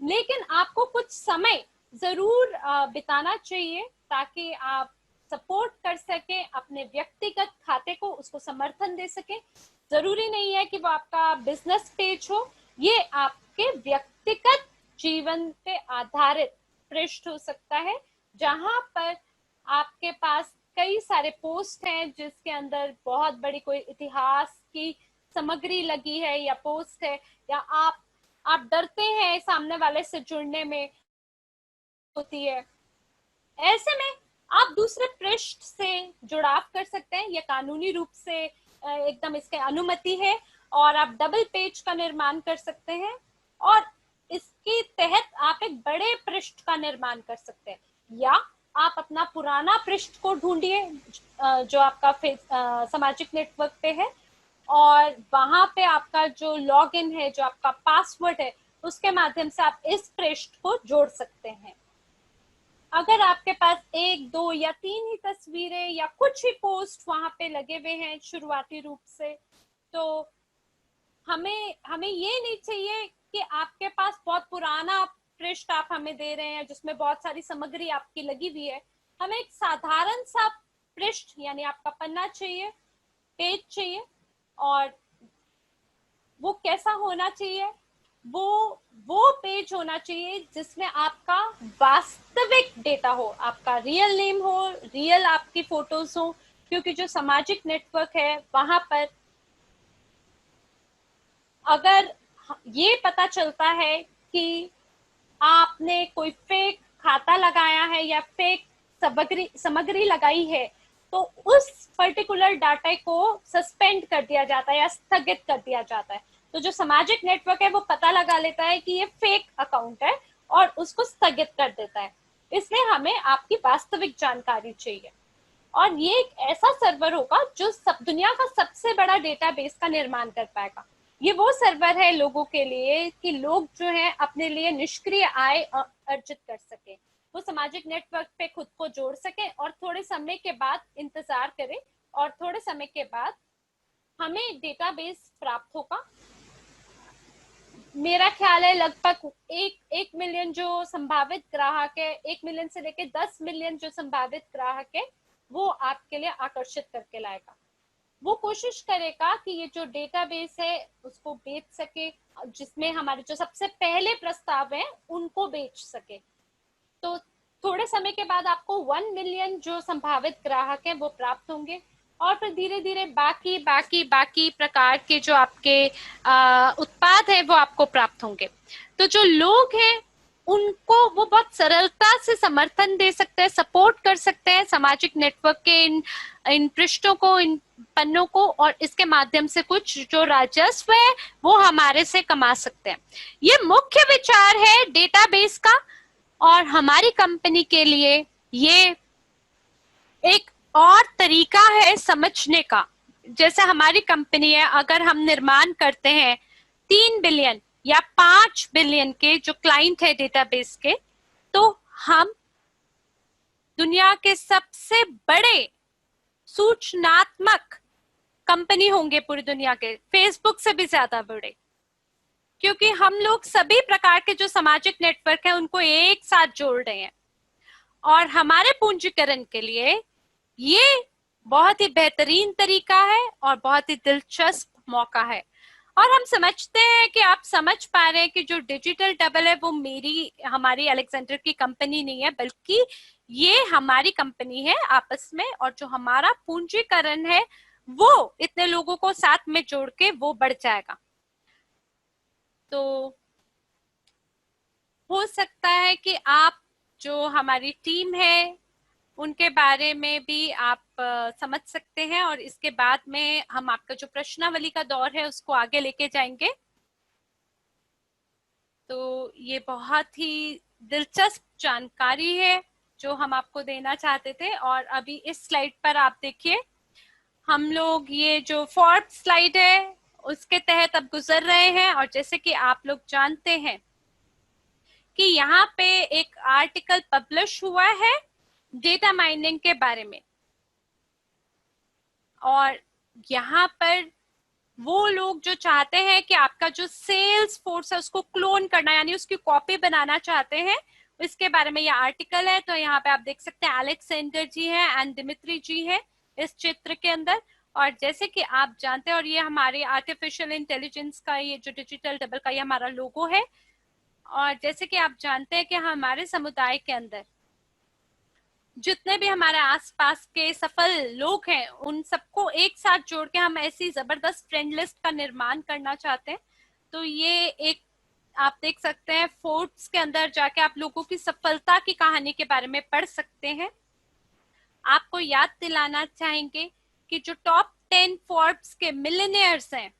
लेकिन आपको कुछ समय जरूर बिताना चाहिए ताकि आप सपोर्ट कर सके अपने व्यक्तिगत खाते को, उसको समर्थन दे सके। जरूरी नहीं है कि वो आपका बिजनेस पेज हो, ये आपके व्यक्तिगत जीवन पे आधारित पृष्ठ हो सकता है, जहां पर आपके पास कई सारे पोस्ट हैं जिसके अंदर बहुत बड़ी कोई इतिहास की सामग्री लगी है या पोस्ट है, या आप डरते हैं सामने वाले से जुड़ने में होती है। ऐसे में आप दूसरे पृष्ठ से जुड़ाव कर सकते हैं। यह कानूनी रूप से एकदम इसके अनुमति है, और आप डबल पेज का निर्माण कर सकते हैं, और इसके तहत आप एक बड़े पृष्ठ का निर्माण कर सकते हैं। या आप अपना पुराना पृष्ठ को ढूंढिए जो आपका सामाजिक नेटवर्क पे है, और वहां पे आपका जो लॉगिन है, जो आपका पासवर्ड है, उसके माध्यम से आप इस पृष्ठ को जोड़ सकते हैं। अगर आपके पास 1, 2 या 3 ही तस्वीरें या कुछ ही पोस्ट वहां पे लगे हुए हैं शुरुआती रूप से, तो हमें ये नहीं चाहिए कि आपके पास बहुत पुराना पृष्ठ आप हमें दे रहे हैं जिसमें बहुत सारी सामग्री आपकी लगी हुई है। हमें एक साधारण सा पृष्ठ यानी आपका पन्ना चाहिए, पेज चाहिए। और वो कैसा होना चाहिए? वो पेज होना चाहिए जिसमें आपका वास्तविक डेटा हो, आपका रियल नेम हो, रियल आपकी फोटोज हो। क्योंकि जो सामाजिक नेटवर्क है वहां पर अगर ये पता चलता है कि आपने कोई फेक खाता लगाया है या फेक सामग्री लगाई है, तो उस पर्टिकुलर डाटा को सस्पेंड कर दिया जाता है या स्थगित कर दिया जाता है। तो जो सामाजिक नेटवर्क है वो पता लगा लेता है कि ये फेक अकाउंट है और उसको स्थगित कर देता है। इसलिए हमें आपकी वास्तविक जानकारी चाहिए, और ये एक ऐसा सर्वर होगा जो दुनिया का सबसे बड़ा डेटाबेस का निर्माण कर पाएगा। ये वो सर्वर है लोगों के लिए कि लोग जो है अपने लिए निष्क्रिय आय अर्जित कर सके, वो सामाजिक नेटवर्क पे खुद को जोड़ सके और थोड़े समय के बाद इंतजार करें, और थोड़े समय के बाद हमें डेटाबेस प्राप्त होगा। मेरा ख्याल है लगभग 1 मिलियन जो संभावित ग्राहक है, 1 मिलियन से लेके 10 मिलियन जो संभावित ग्राहक है, वो आपके लिए आकर्षित करके लाएगा। वो कोशिश करेगा कि ये जो डेटाबेस है उसको बेच सके, जिसमें हमारे जो सबसे पहले प्रस्ताव हैं उनको बेच सके। तो थोड़े समय के बाद आपको 1 मिलियन जो संभावित ग्राहक हैं वो प्राप्त होंगे, और फिर धीरे धीरे बाकी प्रकार के जो आपके उत्पाद हैं वो आपको प्राप्त होंगे। तो जो लोग हैं उनको वो बहुत सरलता से समर्थन दे सकते हैं, सपोर्ट कर सकते हैं सामाजिक नेटवर्क के इन पृष्ठों को, इन पन्नों को, और इसके माध्यम से कुछ जो राजस्व है वो हमारे से कमा सकते हैं। ये मुख्य विचार है डेटाबेस का, और हमारी कंपनी के लिए ये एक और तरीका है समझने का। जैसे हमारी कंपनी है, अगर हम निर्माण करते हैं 3 बिलियन या 5 बिलियन के जो क्लाइंट है डेटाबेस के, तो हम दुनिया के सबसे बड़े सूचनात्मक कंपनी होंगे पूरी दुनिया के, फेसबुक से भी ज्यादा बड़े, क्योंकि हम लोग सभी प्रकार के जो सामाजिक नेटवर्क है उनको एक साथ जोड़ रहे हैं। और हमारे पूंजीकरण के लिए ये बहुत ही बेहतरीन तरीका है और बहुत ही दिलचस्प मौका है। और हम समझते हैं कि आप समझ पा रहे हैं कि जो डिजिटल डबल है वो हमारी अलेक्जेंडर की कंपनी नहीं है, बल्कि ये हमारी कंपनी है आपस में, और जो हमारा पूंजीकरण है वो इतने लोगों को साथ में जोड़ के वो बढ़ जाएगा। तो हो सकता है कि आप जो हमारी टीम है उनके बारे में भी आप समझ सकते हैं, और इसके बाद में हम आपका जो प्रश्नावली का दौर है उसको आगे लेके जाएंगे। तो ये बहुत ही दिलचस्प जानकारी है जो हम आपको देना चाहते थे। और अभी इस स्लाइड पर आप देखिए, हम लोग ये जो फोर्थ स्लाइड है उसके तहत अब गुजर रहे हैं। और जैसे कि आप लोग जानते हैं कि यहाँ पे एक आर्टिकल पब्लिश हुआ है डेटा माइनिंग के बारे में, और यहाँ पर वो लोग जो चाहते हैं कि आपका जो सेल्स फोर्स है उसको क्लोन करना, यानी उसकी कॉपी बनाना चाहते हैं, इसके बारे में ये आर्टिकल है। तो यहाँ पे आप देख सकते हैं अलेक्सेंडर जी हैं एंड दिमित्री जी हैं इस चित्र के अंदर। और जैसे कि आप जानते हैं, और ये हमारे आर्टिफिशियल इंटेलिजेंस का ये जो डिजिटल डबल का ये हमारा लोगो है। और जैसे कि आप जानते हैं कि हमारे समुदाय के अंदर जितने भी हमारे आसपास के सफल लोग हैं उन सबको एक साथ जोड़ के हम ऐसी जबरदस्त फ्रेंड लिस्ट का निर्माण करना चाहते हैं। तो ये एक आप देख सकते हैं, फोर्ब्स के अंदर जाके आप लोगों की सफलता की कहानी के बारे में पढ़ सकते हैं। आपको याद दिलाना चाहेंगे कि जो टॉप 10 फोर्ब्स के मिलियनियर्स हैं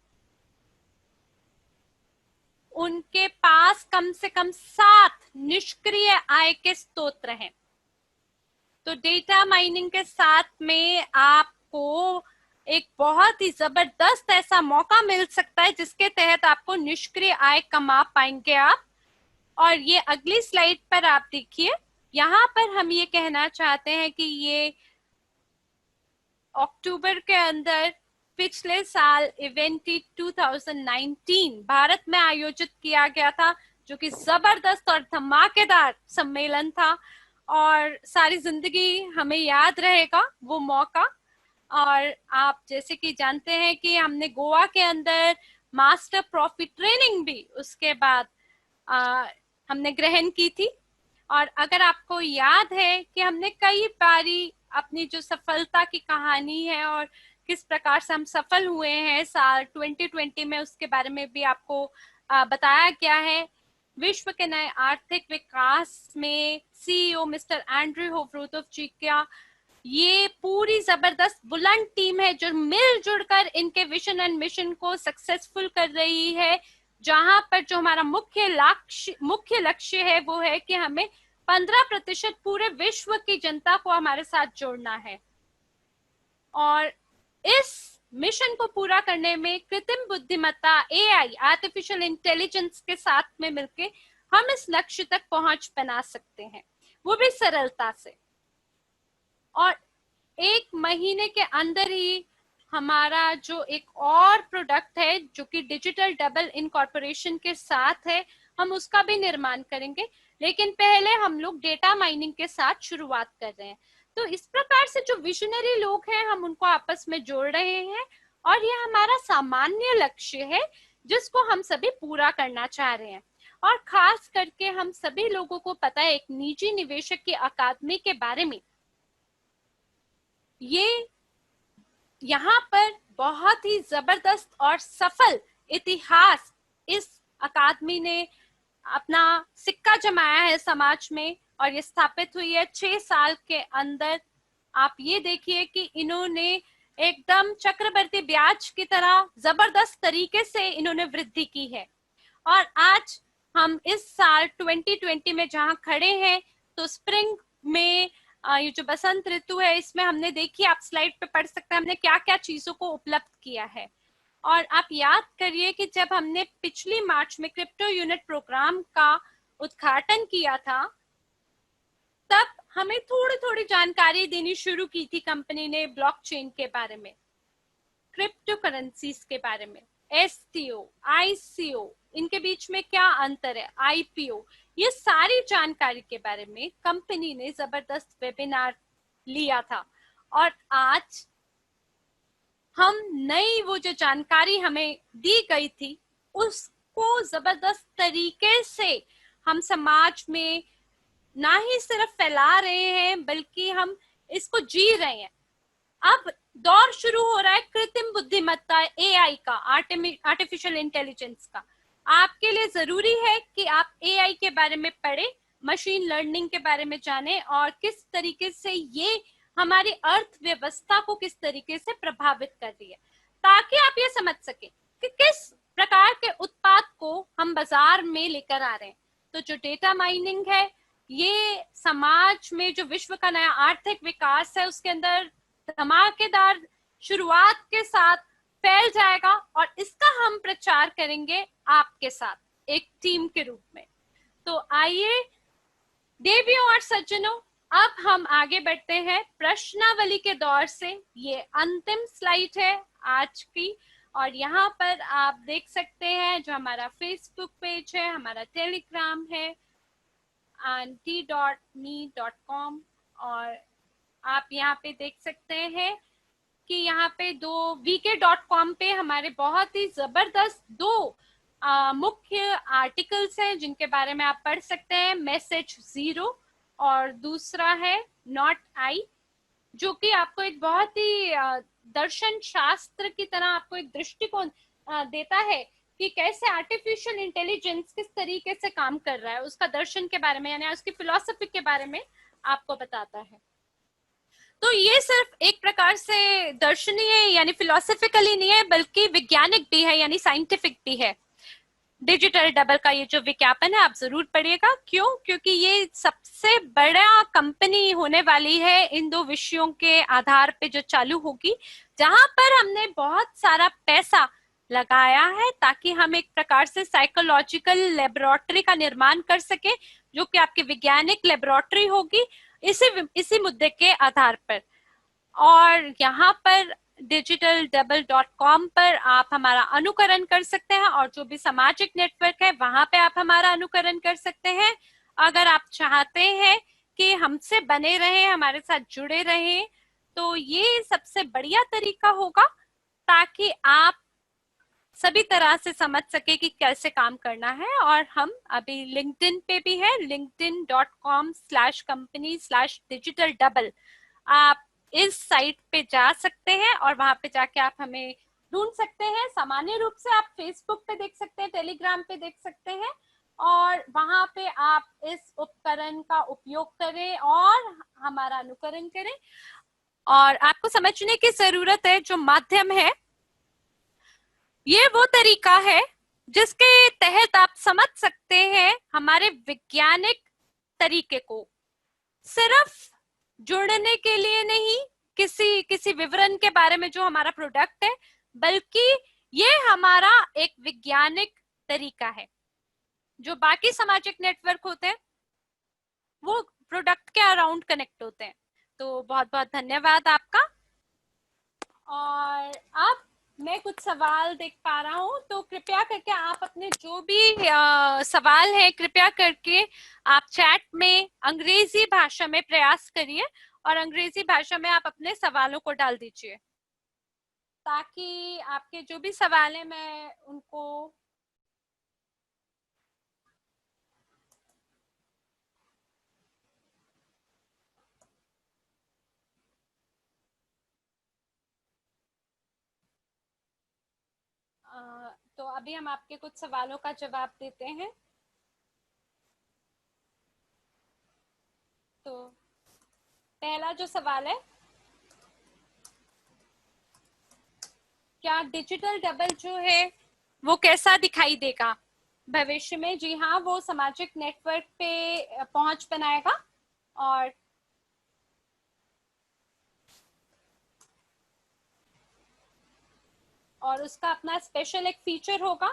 उनके पास कम से कम 7 निष्क्रिय आय के स्रोत हैं। तो डेटा माइनिंग के साथ में आपको एक बहुत ही जबरदस्त ऐसा मौका मिल सकता है जिसके तहत आपको निष्क्रिय आय कमा पाएंगे आप। और ये अगली स्लाइड पर आप देखिए, यहाँ पर हम ये कहना चाहते हैं कि ये अक्टूबर के अंदर पिछले साल इवेंट 2019 भारत में आयोजित किया गया था, जो कि जबरदस्त और धमाकेदार सम्मेलन था, और सारी जिंदगी हमें याद रहेगा वो मौका। और आप जैसे कि जानते हैं कि हमने गोवा के अंदर मास्टर प्रॉफी ट्रेनिंग भी उसके बाद हमने ग्रहण की थी। और अगर आपको याद है कि हमने कई बारी अपनी जो सफलता की कहानी है और किस प्रकार से हम सफल हुए हैं साल 2020 में, उसके बारे में भी आपको बताया गया है। विश्व के नए आर्थिक विकास में सीईओ मिस्टर एंड्रयू होवरूथ जी का ये पूरी जबरदस्त बुलंद टीम है जो मिलजुल कर इनके विजन एंड मिशन को सक्सेसफुल कर रही है, जहां पर जो हमारा मुख्य लक्ष्य है वो है कि हमें 15% पूरे विश्व की जनता को हमारे साथ जोड़ना है। और इस मिशन को पूरा करने में कृत्रिम बुद्धिमत्ता एआई आर्टिफिशियल इंटेलिजेंस के साथ में मिलके हम इस लक्ष्य तक पहुंच बना सकते हैं, वो भी सरलता से। और 1 महीने के अंदर ही हमारा जो एक और प्रोडक्ट है जो कि डिजिटल डबल इनकॉर्पोरेशन के साथ है, हम उसका भी निर्माण करेंगे। लेकिन पहले हम लोग डेटा माइनिंग के साथ शुरुआत कर रहे हैं। तो इस प्रकार से जो विजनरी लोग हैं हम उनको आपस में जोड़ रहे हैं, और ये हमारा सामान्य लक्ष्य है जिसको हम सभी पूरा करना चाह रहे हैं। और खास करके हम सभी लोगों को पता है एक निजी निवेशक की अकादमी के बारे में। ये यहाँ पर बहुत ही जबरदस्त और सफल इतिहास इस अकादमी ने अपना सिक्का जमाया है समाज में, और ये स्थापित हुई है 6 साल के अंदर। आप ये देखिए कि इन्होंने एकदम चक्रवर्ती ब्याज की तरह जबरदस्त तरीके से इन्होंने वृद्धि की है। और आज हम इस साल 2020 में जहां खड़े हैं, तो स्प्रिंग में ये जो बसंत ऋतु है इसमें हमने देखी, आप स्लाइड पे पढ़ सकते हैं हमने क्या क्या चीजों को उपलब्ध किया है। और आप याद करिए कि जब हमने पिछली मार्च में क्रिप्टो यूनिट प्रोग्राम का उद्घाटन किया था, तब हमें थोड़ी थोड़ी जानकारी देनी शुरू की थी कंपनी ने ब्लॉकचेन के बारे में, क्रिप्टो करेंसीज के बारे में, एसटीओ, आईसीओ, इनके बीच में क्या अंतर है, आईपीओ, ये सारी जानकारी के बारे में कंपनी ने जबरदस्त वेबिनार लिया था। और आज हम नई वो वो जो जानकारी हमें दी गई थी उसको जबरदस्त तरीके से हम समाज में ना ही सिर्फ फैला रहे हैं बल्कि हम इसको जी रहे हैं। अब दौर शुरू हो रहा है कृत्रिम बुद्धिमत्ता, एआई का, आर्टिफिशियल इंटेलिजेंस का। आपके लिए जरूरी है कि आप एआई के बारे में पढ़ें, मशीन लर्निंग के बारे में जानें और किस तरीके से ये हमारी अर्थव्यवस्था को किस तरीके से प्रभावित कर रही है, ताकि आप ये समझ सकें कि किस प्रकार के उत्पाद को हम बाजार में लेकर आ रहे हैं। तो जो डेटा माइनिंग है, ये समाज में जो विश्व का नया आर्थिक विकास है उसके अंदर धमाकेदार शुरुआत के साथ फैल जाएगा और इसका हम प्रचार करेंगे आपके साथ एक टीम के रूप में। तो आइए देवियों और सज्जनों, अब हम आगे बढ़ते हैं प्रश्नावली के दौर से। ये अंतिम स्लाइड है आज की और यहाँ पर आप देख सकते हैं जो हमारा फेसबुक पेज है, हमारा टेलीग्राम है t.me.com और आप यहाँ पे देख सकते हैं कि यहाँ पे दो vk.com पे हमारे बहुत ही जबरदस्त दो मुख्य आर्टिकल्स हैं जिनके बारे में आप पढ़ सकते हैं। मैसेज जीरो और दूसरा है नॉट आई, जो कि आपको एक बहुत ही दर्शन शास्त्र की तरह आपको एक दृष्टिकोण देता है कि कैसे आर्टिफिशियल इंटेलिजेंस किस तरीके से काम कर रहा है, उसका दर्शन के बारे में यानी उसकी फिलॉसफी के बारे में आपको बताता है। तो ये सिर्फ एक प्रकार से दर्शनीय यानी फिलोसफिकली नहीं है बल्कि वैज्ञानिक भी है यानी साइंटिफिक भी है। डिजिटल डबल का ये जो विज्ञापन है आप जरूर पढ़िएगा। क्यों? क्योंकि ये सबसे बड़ा कंपनी होने वाली है इन दो विषयों के आधार पे जो चालू होगी, जहां पर हमने बहुत सारा पैसा लगाया है ताकि हम एक प्रकार से साइकोलॉजिकल लेबोरेटरी का निर्माण कर सके, जो कि आपकी वैज्ञानिक लेबोरेटरी होगी इसी मुद्दे के आधार पर। और यहाँ पर digitalDouble.com पर आप हमारा अनुकरण कर सकते हैं और जो भी सामाजिक नेटवर्क है वहां पे आप हमारा अनुकरण कर सकते हैं। अगर आप चाहते हैं कि हमसे बने रहें, हमारे साथ जुड़े रहें, तो ये सबसे बढ़िया तरीका होगा ताकि आप सभी तरह से समझ सके कि कैसे काम करना है। और हम अभी लिंक्डइन पे भी है, linkedin.com/company/digitaldouble। आप इस साइट पे जा सकते हैं और वहां पे जाके आप हमें ढूंढ सकते हैं। सामान्य रूप से आप फेसबुक पे देख सकते हैं, टेलीग्राम पे देख सकते हैं और वहां पे आप इस उपकरण का उपयोग करें और हमारा अनुकरण करें। और आपको समझने की जरूरत है जो माध्यम है ये वो तरीका है जिसके तहत आप समझ सकते हैं हमारे वैज्ञानिक तरीके को। सिर्फ जुड़ने के लिए नहीं, किसी विवरण के बारे में जो हमारा प्रोडक्ट है, बल्कि ये हमारा एक वैज्ञानिक तरीका है। जो बाकी सामाजिक नेटवर्क होते हैं वो प्रोडक्ट के अराउंड कनेक्ट होते हैं। तो बहुत बहुत धन्यवाद आपका। और अब मैं कुछ सवाल देख पा रहा हूँ, तो कृपया करके आप अपने जो भी सवाल है कृपया करके आप चैट में अंग्रेजी भाषा में प्रयास करिए और अंग्रेजी भाषा में आप अपने सवालों को डाल दीजिए ताकि आपके जो भी सवाल है मैं उनको तो अभी हम आपके कुछ सवालों का जवाब देते हैं। तो पहला जो सवाल है, क्या डिजिटल डबल जो है वो कैसा दिखाई देगा भविष्य में? जी हाँ, वो सामाजिक नेटवर्क पे पहुंच बनाएगा और उसका अपना स्पेशल एक फीचर होगा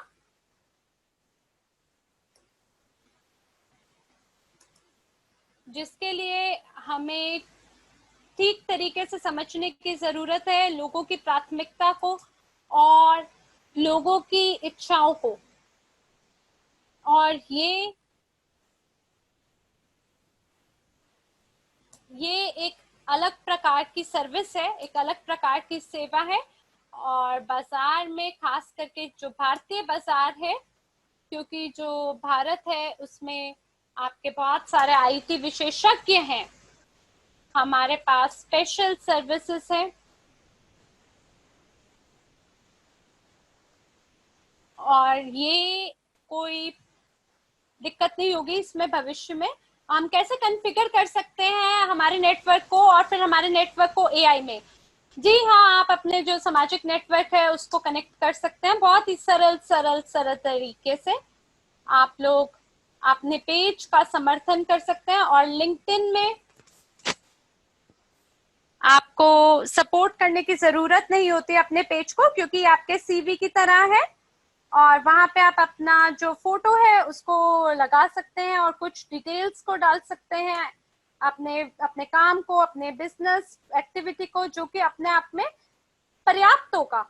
जिसके लिए हमें ठीक तरीके से समझने की जरूरत है, लोगों की प्राथमिकता को और लोगों की इच्छाओं को। और ये एक अलग प्रकार की सर्विस है, एक अलग प्रकार की सेवा है और बाजार में खास करके जो भारतीय बाजार है, क्योंकि जो भारत है उसमें आपके बहुत सारे आईटी विशेषज्ञ हैं, हमारे पास स्पेशल सर्विसेज हैं और ये कोई दिक्कत नहीं होगी इसमें भविष्य में। हम कैसे कॉन्फ़िगर कर सकते हैं हमारे नेटवर्क को और फिर हमारे नेटवर्क को एआई में? जी हाँ, आप अपने जो सामाजिक नेटवर्क है उसको कनेक्ट कर सकते हैं बहुत ही सरल तरीके से। आप लोग अपने पेज का समर्थन कर सकते हैं और लिंक्डइन में आपको सपोर्ट करने की जरूरत नहीं होती अपने पेज को, क्योंकि आपके सीवी की तरह है और वहां पे आप अपना जो फोटो है उसको लगा सकते हैं और कुछ डिटेल्स को डाल सकते हैं, अपने अपने काम को, अपने बिजनेस एक्टिविटी को, जो कि अपने आप में पर्याप्त होगा।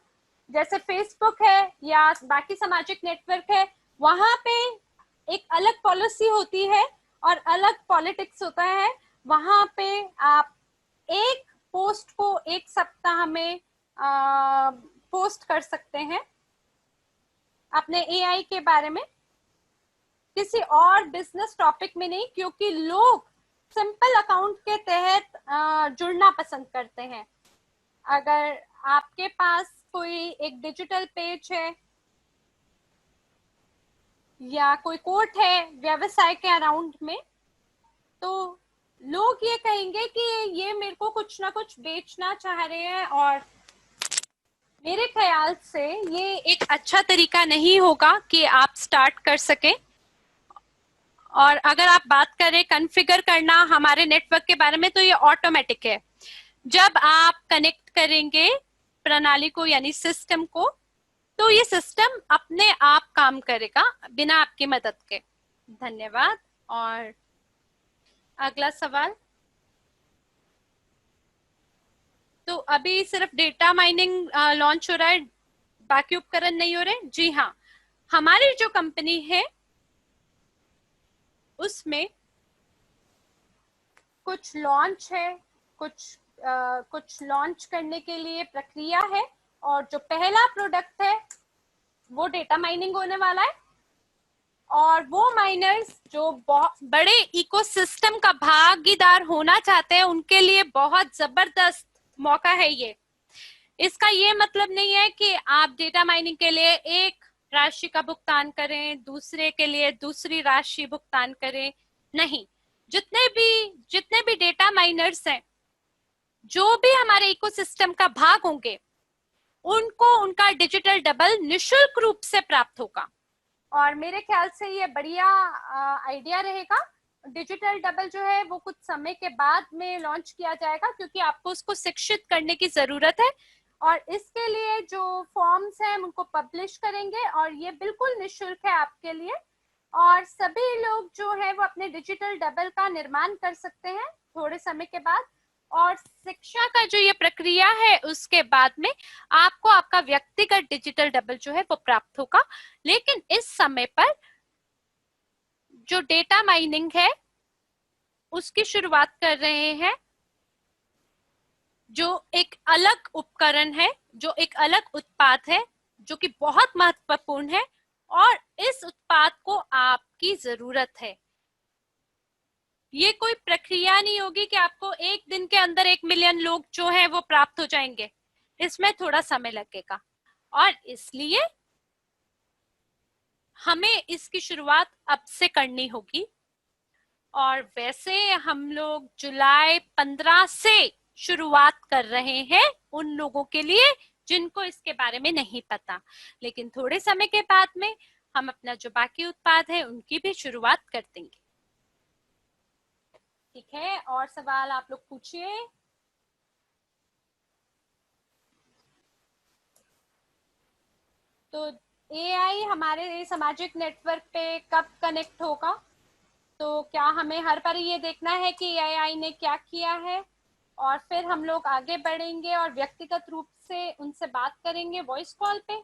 जैसे फेसबुक है या बाकी सामाजिक नेटवर्क है, वहां पे एक अलग पॉलिसी होती है और अलग पॉलिटिक्स होता है। वहां पे आप एक पोस्ट को एक सप्ताह में पोस्ट कर सकते हैं अपने एआई के बारे में, किसी और बिजनेस टॉपिक में नहीं, क्योंकि लोग सिंपल अकाउंट के तहत जुड़ना पसंद करते हैं। अगर आपके पास कोई एक डिजिटल पेज है या कोई कोट है व्यवसाय के अराउंड में, तो लोग ये कहेंगे कि ये मेरे को कुछ ना कुछ बेचना चाह रहे हैं और मेरे ख्याल से ये एक अच्छा तरीका नहीं होगा कि आप स्टार्ट कर सकें। और अगर आप बात करें कॉन्फ़िगर करना हमारे नेटवर्क के बारे में, तो ये ऑटोमेटिक है। जब आप कनेक्ट करेंगे प्रणाली को यानी सिस्टम को, तो ये सिस्टम अपने आप काम करेगा बिना आपकी मदद के। धन्यवाद। और अगला सवाल। तो अभी सिर्फ डेटा माइनिंग लॉन्च हो रहा है, बाकी उपकरण नहीं हो रहे? जी हाँ, हमारी जो कंपनी है उसमें कुछ लॉन्च है, कुछ लॉन्च करने के लिए प्रक्रिया है, और जो पहला प्रोडक्ट है वो डेटा माइनिंग होने वाला है। और वो माइनर्स जो बड़े इकोसिस्टम का भागीदार होना चाहते हैं उनके लिए बहुत जबरदस्त मौका है ये। इसका ये मतलब नहीं है कि आप डेटा माइनिंग के लिए एक राशि का भुगतान करें, दूसरे के लिए दूसरी राशि भुगतान करें, नहीं। जितने भी डेटा माइनर्स हैं, जो भी हमारे इकोसिस्टम का भाग होंगे, उनको उनका डिजिटल डबल निशुल्क रूप से प्राप्त होगा। और मेरे ख्याल से ये बढ़िया आइडिया रहेगा। डिजिटल डबल जो है वो कुछ समय के बाद में लॉन्च किया जाएगा, क्योंकि आपको उसको शिक्षित करने की जरूरत है। और इसके लिए जो फॉर्म्स हैं उनको पब्लिश करेंगे और ये बिल्कुल निशुल्क है आपके लिए। और सभी लोग जो है वो अपने डिजिटल डबल का निर्माण कर सकते हैं थोड़े समय के बाद। और शिक्षा का जो ये प्रक्रिया है उसके बाद में आपको आपका व्यक्तिगत डिजिटल डबल जो है वो प्राप्त होगा। लेकिन इस समय पर जो डेटा माइनिंग है उसकी शुरुआत कर रहे हैं, जो एक अलग उपकरण है, जो एक अलग उत्पाद है, जो कि बहुत महत्वपूर्ण है और इस उत्पाद को आपकी जरूरत है। ये कोई प्रक्रिया नहीं होगी कि आपको एक दिन के अंदर 1 मिलियन लोग जो है वो प्राप्त हो जाएंगे। इसमें थोड़ा समय लगेगा और इसलिए हमें इसकी शुरुआत अब से करनी होगी। और वैसे हम लोग जुलाई 15 से शुरुआत कर रहे हैं उन लोगों के लिए जिनको इसके बारे में नहीं पता। लेकिन थोड़े समय के बाद में हम अपना जो बाकी उत्पाद है उनकी भी शुरुआत कर देंगे। ठीक है, और सवाल आप लोग पूछिए। तो एआई हमारे सामाजिक नेटवर्क पे कब कनेक्ट होगा? तो क्या हमें हर बार ये देखना है कि एआई ने क्या किया है और फिर हम लोग आगे बढ़ेंगे और व्यक्तिगत रूप से उनसे बात करेंगे वॉइस कॉल पे?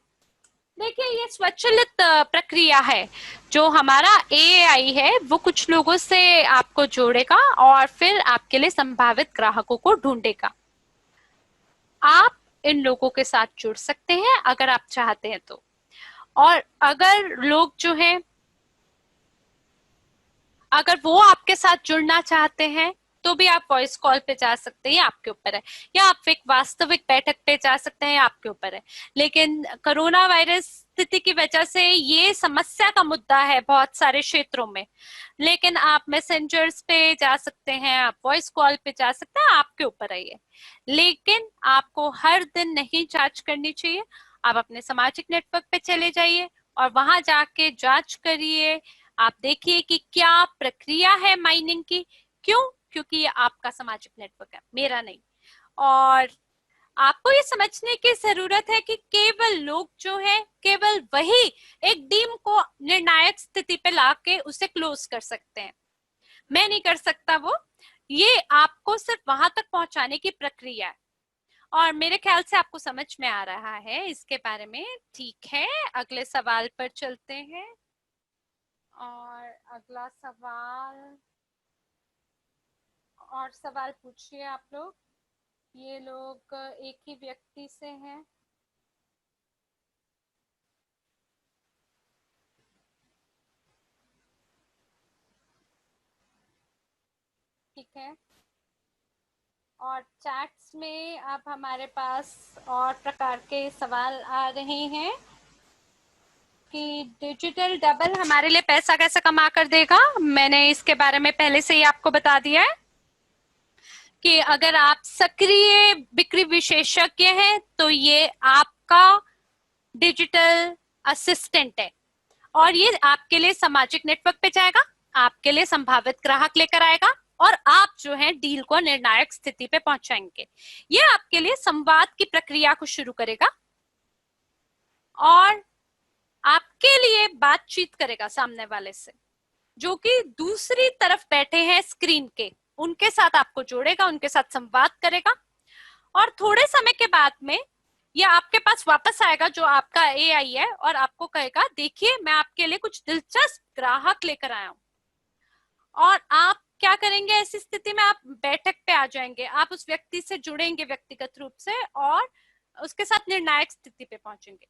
देखिए, ये स्वचालित प्रक्रिया है। जो हमारा एआई है वो कुछ लोगों से आपको जोड़ेगा और फिर आपके लिए संभावित ग्राहकों को ढूंढेगा। आप इन लोगों के साथ जुड़ सकते हैं अगर आप चाहते हैं तो। और अगर लोग जो हैं, अगर वो आपके साथ जुड़ना चाहते हैं तो भी आप वॉइस कॉल पे जा सकते हैं, ये आपके ऊपर है। या आप एक वास्तविक बैठक पे जा सकते हैं, आपके ऊपर है। लेकिन कोरोना वायरस स्थिति की वजह से ये समस्या का मुद्दा है बहुत सारे क्षेत्रों में। लेकिन आप मैसेंजर्स पे जा सकते हैं, आप वॉइस कॉल पे जा सकते हैं, आपके ऊपर है ये। लेकिन आपको हर दिन नहीं जांच करनी चाहिए। आप अपने सामाजिक नेटवर्क पे चले जाइए और वहां जाके जांच करिए। आप देखिए कि क्या प्रक्रिया है माइनिंग की। क्यों? क्योंकि ये आपका सामाजिक नेटवर्क है, मेरा नहीं। और आपको ये समझने की जरूरत है कि केवल लोग जो है, केवल वही एक डीम को निर्णायक स्थिति पे लाके उसे क्लोज कर सकते हैं। मैं नहीं कर सकता वो। ये आपको सिर्फ वहां तक पहुंचाने की प्रक्रिया है। और मेरे ख्याल से आपको समझ में आ रहा है इसके बारे में। ठीक है, अगले सवाल पर चलते हैं। और अगला सवाल, और सवाल पूछिए आप लोग। ये लोग एक ही व्यक्ति से हैं। ठीक है। और चैट्स में अब हमारे पास और प्रकार के सवाल आ रहे हैं कि डिजिटल डबल हमारे लिए पैसा कैसे कमा कर देगा। मैंने इसके बारे में पहले से ही आपको बता दिया है कि अगर आप सक्रिय बिक्री विशेषज्ञ हैं तो ये आपका डिजिटल असिस्टेंट है। और ये आपके लिए सामाजिक नेटवर्क पे जाएगा, आपके लिए संभावित ग्राहक लेकर आएगा, और आप जो है डील को निर्णायक स्थिति पे पहुंचाएंगे। ये आपके लिए संवाद की प्रक्रिया को शुरू करेगा और आपके लिए बातचीत करेगा सामने वाले से, जो कि दूसरी तरफ बैठे हैं स्क्रीन के। उनके साथ आपको जोड़ेगा, उनके साथ संवाद करेगा। और थोड़े समय के बाद में ये आपके पास वापस आएगा जो आपका एआई है, और आपको कहेगा देखिए मैं आपके लिए कुछ दिलचस्प ग्राहक लेकर आया हूं। और आप क्या करेंगे ऐसी स्थिति में? आप बैठक पे आ जाएंगे, आप उस व्यक्ति से जुड़ेंगे व्यक्तिगत रूप से और उसके साथ निर्णायक स्थिति पे पहुंचेंगे।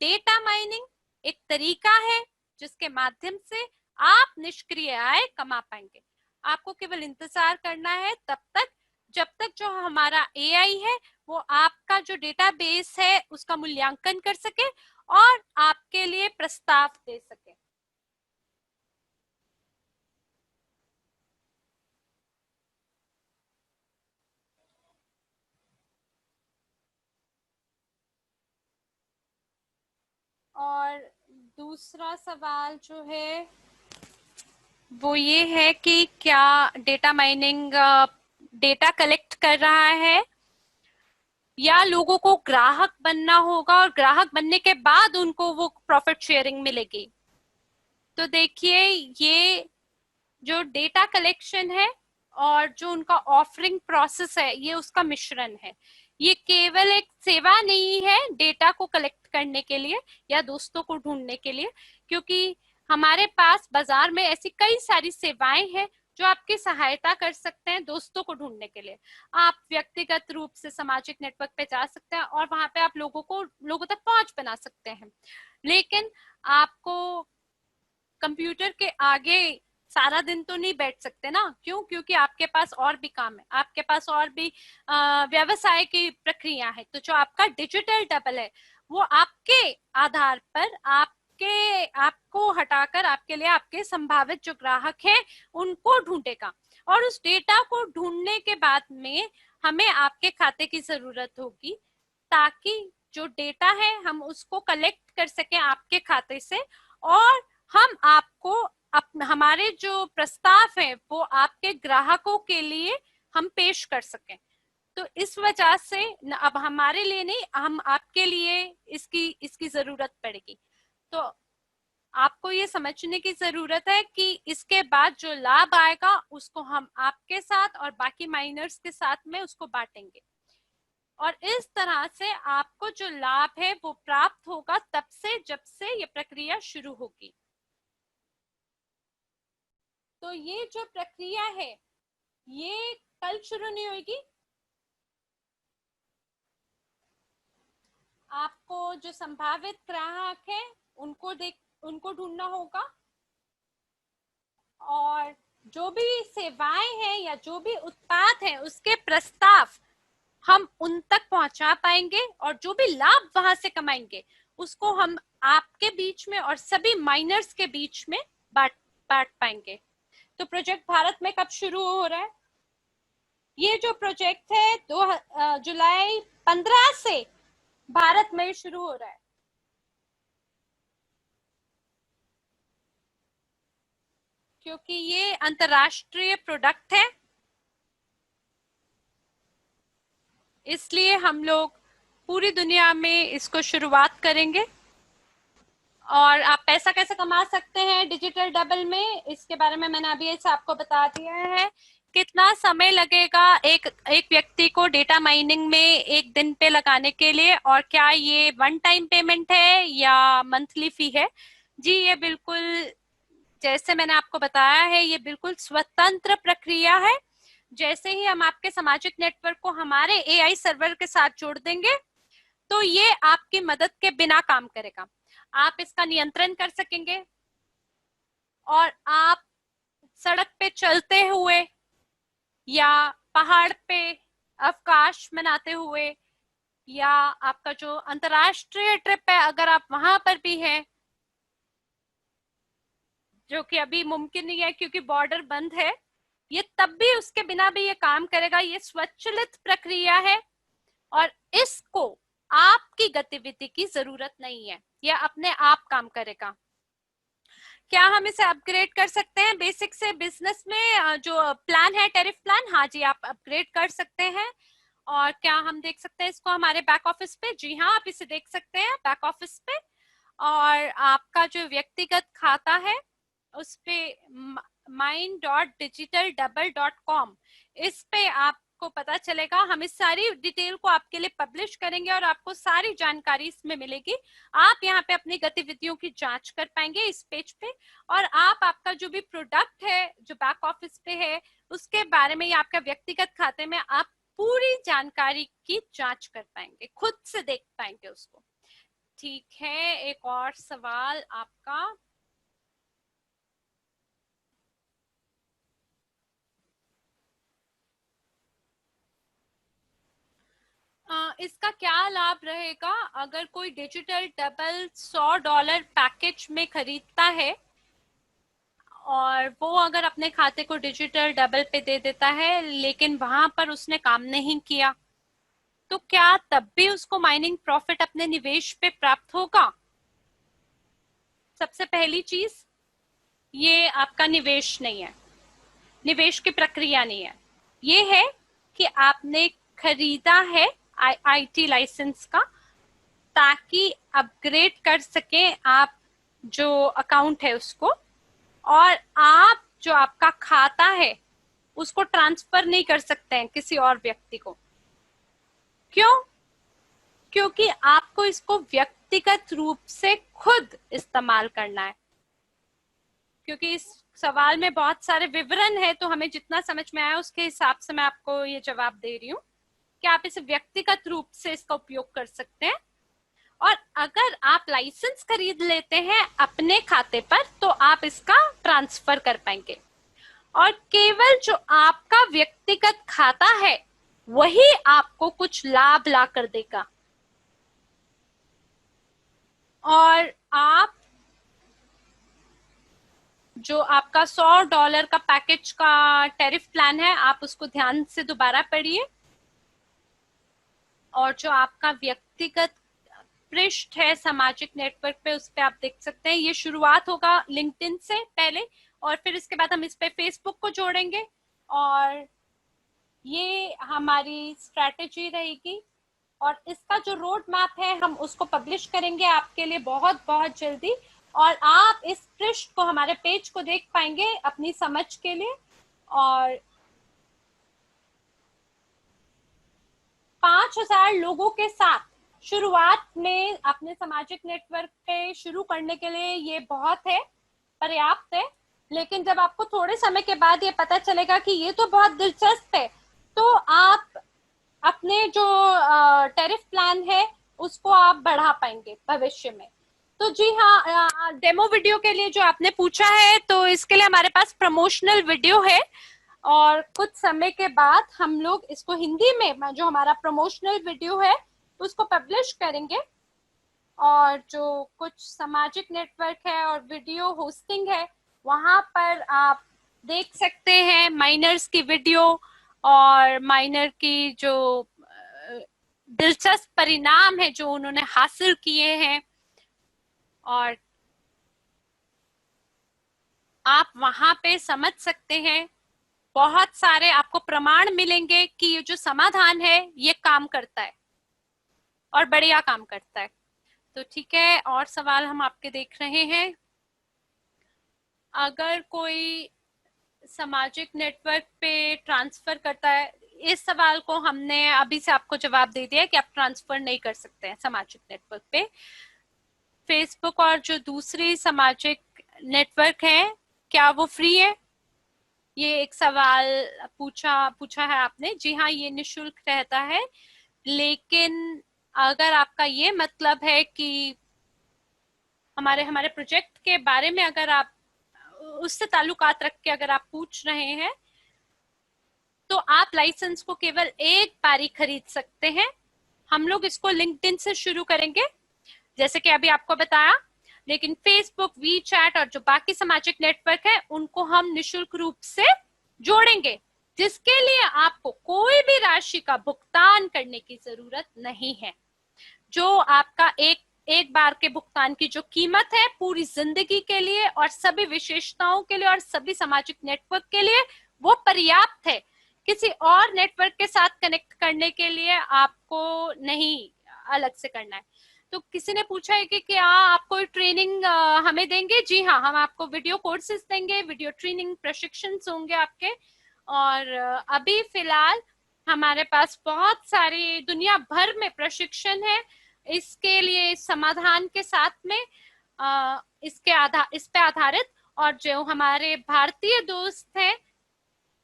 डेटा माइनिंग एक तरीका है जिसके माध्यम से आप निष्क्रिय आय कमा पाएंगे। आपको केवल इंतजार करना है तब तक जब तक जो हमारा एआई है वो आपका जो डेटाबेस है उसका मूल्यांकन कर सके और आपके लिए प्रस्ताव दे सके। और दूसरा सवाल जो है वो ये है कि क्या डेटा माइनिंग डेटा कलेक्ट कर रहा है या लोगों को ग्राहक बनना होगा और ग्राहक बनने के बाद उनको वो प्रॉफिट शेयरिंग मिलेगी। तो देखिए, ये जो डेटा कलेक्शन है और जो उनका ऑफरिंग प्रोसेस है ये उसका मिश्रण है। ये केवल एक सेवा नहीं है डेटा को कलेक्ट करने के लिए या दोस्तों को ढूंढने के लिए, क्योंकि हमारे पास बाजार में ऐसी कई सारी सेवाएं हैं जो आपकी सहायता कर सकते हैं दोस्तों को ढूंढने के लिए। आप व्यक्तिगत रूप से सामाजिक नेटवर्क पे जा सकते हैं और वहां पे आप लोगों तक पहुंच बना सकते हैं। लेकिन आपको कंप्यूटर के आगे सारा दिन तो नहीं बैठ सकते ना। क्यों? क्योंकि आपके पास और भी काम है, आपके पास और भी व्यवसाय की प्रक्रिया है। तो जो आपका डिजिटल डबल है वो आपके आधार पर आपको हटाकर आपके लिए आपके संभावित जो ग्राहक है उनको ढूंढेगा। और उस डेटा को ढूंढने के बाद में हमें आपके खाते की जरूरत होगी ताकि जो डेटा है हम उसको कलेक्ट कर सके आपके खाते से, और हम आपको हमारे जो प्रस्ताव है वो आपके ग्राहकों के लिए हम पेश कर सकें। तो इस वजह से अब हमारे लिए नहीं, हम आपके लिए इसकी इसकी जरूरत पड़ेगी। तो आपको ये समझने की जरूरत है कि इसके बाद जो लाभ आएगा उसको हम आपके साथ और बाकी माइनर्स के साथ में उसको बांटेंगे। और इस तरह से आपको जो लाभ है वो प्राप्त होगा तब से जब से ये प्रक्रिया शुरू होगी। तो ये जो प्रक्रिया है ये कल शुरू नहीं होगी। जो संभावित ग्राहक हैं उनको ढूंढना होगा, और जो भी सेवाएं हैं या जो भी उत्पाद हैं उसके प्रस्ताव हम उन तक पहुंचा पाएंगे, और जो भी लाभ वहां से कमाएंगे उसको हम आपके बीच में और सभी माइनर्स के बीच में बांट पाएंगे। तो प्रोजेक्ट भारत में कब शुरू हो रहा है? ये जो प्रोजेक्ट है जुलाई 15 से भारत में शुरू हो रहा है। क्योंकि ये अंतरराष्ट्रीय प्रोडक्ट है, इसलिए हम लोग पूरी दुनिया में इसको शुरुआत करेंगे। और आप पैसा कैसे कमा सकते हैं डिजिटल डबल में, इसके बारे में मैंने अभी ऐसे आपको बता दिया है। कितना समय लगेगा एक व्यक्ति को डेटा माइनिंग में एक दिन पे लगाने के लिए, और क्या ये वन टाइम पेमेंट है या मंथली फी है? जी ये बिल्कुल, जैसे मैंने आपको बताया है, ये बिल्कुल स्वतंत्र प्रक्रिया है। जैसे ही हम आपके सामाजिक नेटवर्क को हमारे एआई सर्वर के साथ जोड़ देंगे तो ये आपकी मदद के बिना काम करेगा। आप इसका नियंत्रण कर सकेंगे, और आप सड़क पे चलते हुए या पहाड़ पे अवकाश मनाते हुए, या आपका जो अंतरराष्ट्रीय ट्रिप है अगर आप वहां पर भी हैं, जो कि अभी मुमकिन नहीं है क्योंकि बॉर्डर बंद है, ये तब भी उसके बिना भी ये काम करेगा। ये स्वचालित प्रक्रिया है और इसको आपकी गतिविधि की जरूरत नहीं है, यह अपने आप काम करेगा। क्या हम इसे अपग्रेड कर सकते हैं बेसिक से बिजनेस में? जो प्लान है टैरिफ प्लान, हाँ जी आप अपग्रेड कर सकते हैं। और क्या हम देख सकते हैं इसको हमारे बैक ऑफिस पे? जी हाँ, आप इसे देख सकते हैं बैक ऑफिस पे। और आपका जो व्यक्तिगत खाता है उस पे mine.digitaldouble.com, इस पे आपको पता चलेगा। हम इस सारी डिटेल को आपके लिए पब्लिश करेंगे और आपको सारी जानकारी इसमें मिलेगी। आप यहाँ पे अपनी गतिविधियों की जांच कर पाएंगे इस पेज पे, और आप आपका जो भी प्रोडक्ट है जो बैक ऑफिस पे है उसके बारे में या आपका व्यक्तिगत खाते में आप पूरी जानकारी की जांच कर पाएंगे, खुद से देख पाएंगे उसको। ठीक है, एक और सवाल आपका। इसका क्या लाभ रहेगा अगर कोई डिजिटल डबल $100 पैकेज में खरीदता है और वो अगर अपने खाते को डिजिटल डबल पे दे देता है लेकिन वहां पर उसने काम नहीं किया, तो क्या तब भी उसको माइनिंग प्रॉफिट अपने निवेश पे प्राप्त होगा? सबसे पहली चीज, ये आपका निवेश नहीं है, निवेश की प्रक्रिया नहीं है। ये है कि आपने खरीदा है आईटी लाइसेंस का ताकि अपग्रेड कर सके आप जो अकाउंट है उसको, और आप जो आपका खाता है उसको ट्रांसफर नहीं कर सकते हैं किसी और व्यक्ति को। क्यों? क्योंकि आपको इसको व्यक्तिगत रूप से खुद इस्तेमाल करना है। क्योंकि इस सवाल में बहुत सारे विवरण है, तो हमें जितना समझ में आया उसके हिसाब से मैं आपको ये जवाब दे रही हूँ कि आप इसे व्यक्तिगत रूप से इसका उपयोग कर सकते हैं। और अगर आप लाइसेंस खरीद लेते हैं अपने खाते पर तो आप इसका ट्रांसफर कर पाएंगे, और केवल जो आपका व्यक्तिगत खाता है वही आपको कुछ लाभ ला कर देगा। और आप जो आपका $100 का पैकेज का टैरिफ प्लान है आप उसको ध्यान से दोबारा पढ़िए, और जो आपका व्यक्तिगत पृष्ठ है सामाजिक नेटवर्क पे उस पे आप देख सकते हैं। ये शुरुआत होगा लिंक्डइन से पहले, और फिर इसके बाद हम इस पे फेसबुक को जोड़ेंगे, और ये हमारी स्ट्रैटेजी रहेगी। और इसका जो रोड मैप है हम उसको पब्लिश करेंगे आपके लिए बहुत बहुत जल्दी, और आप इस पृष्ठ को हमारे पेज को देख पाएंगे अपनी समझ के लिए। और 5,000 लोगों के साथ शुरुआत में अपने सामाजिक नेटवर्क पे शुरू करने के लिए ये बहुत है, पर्याप्त है। लेकिन जब आपको थोड़े समय के बाद ये पता चलेगा कि ये तो बहुत दिलचस्प है, तो आप अपने जो टैरिफ प्लान है उसको आप बढ़ा पाएंगे भविष्य में। तो जी हाँ, डेमो वीडियो के लिए जो आपने पूछा है, तो इसके लिए हमारे पास प्रमोशनल वीडियो है और कुछ समय के बाद हम लोग इसको हिंदी में, जो हमारा प्रमोशनल वीडियो है, उसको पब्लिश करेंगे। और जो कुछ सामाजिक नेटवर्क है और वीडियो होस्टिंग है, वहां पर आप देख सकते हैं माइनर्स की वीडियो और माइनर की जो दिलचस्प परिणाम है जो उन्होंने हासिल किए हैं। और आप वहां पे समझ सकते हैं, बहुत सारे आपको प्रमाण मिलेंगे कि ये जो समाधान है ये काम करता है और बढ़िया काम करता है। तो ठीक है, और सवाल हम आपके देख रहे हैं। अगर कोई सामाजिक नेटवर्क पे ट्रांसफर करता है, इस सवाल को हमने अभी से आपको जवाब दे दिया कि आप ट्रांसफर नहीं कर सकते हैं सामाजिक नेटवर्क पे। फेसबुक और जो दूसरी सामाजिक नेटवर्क है, क्या वो फ्री है? ये एक सवाल पूछा है आपने। जी हाँ, ये निशुल्क रहता है, लेकिन अगर आपका ये मतलब है कि हमारे प्रोजेक्ट के बारे में अगर आप उससे ताल्लुकात रख के अगर आप पूछ रहे हैं, तो आप लाइसेंस को केवल एक बार ही खरीद सकते हैं। हम लोग इसको लिंक्डइन से शुरू करेंगे, जैसे कि अभी आपको बताया, लेकिन फेसबुक, वी चैट और जो बाकी सामाजिक नेटवर्क है, उनको हम निशुल्क रूप से जोड़ेंगे, जिसके लिए आपको कोई भी राशि का भुगतान करने की जरूरत नहीं है। जो आपका एक बार के भुगतान की जो कीमत है पूरी जिंदगी के लिए और सभी विशेषताओं के लिए और सभी सामाजिक नेटवर्क के लिए, वो पर्याप्त है। किसी और नेटवर्क के साथ कनेक्ट करने के लिए आपको नहीं अलग से करना है। तो किसी ने पूछा है कि क्या आप कोई ट्रेनिंग हमें देंगे? जी हाँ, हम आपको वीडियो कोर्सेज देंगे, वीडियो ट्रेनिंग प्रशिक्षण होंगे आपके। और अभी फिलहाल हमारे पास बहुत सारी दुनिया भर में प्रशिक्षण है इसके लिए, समाधान के साथ में इस पे आधारित। और जो हमारे भारतीय दोस्त हैं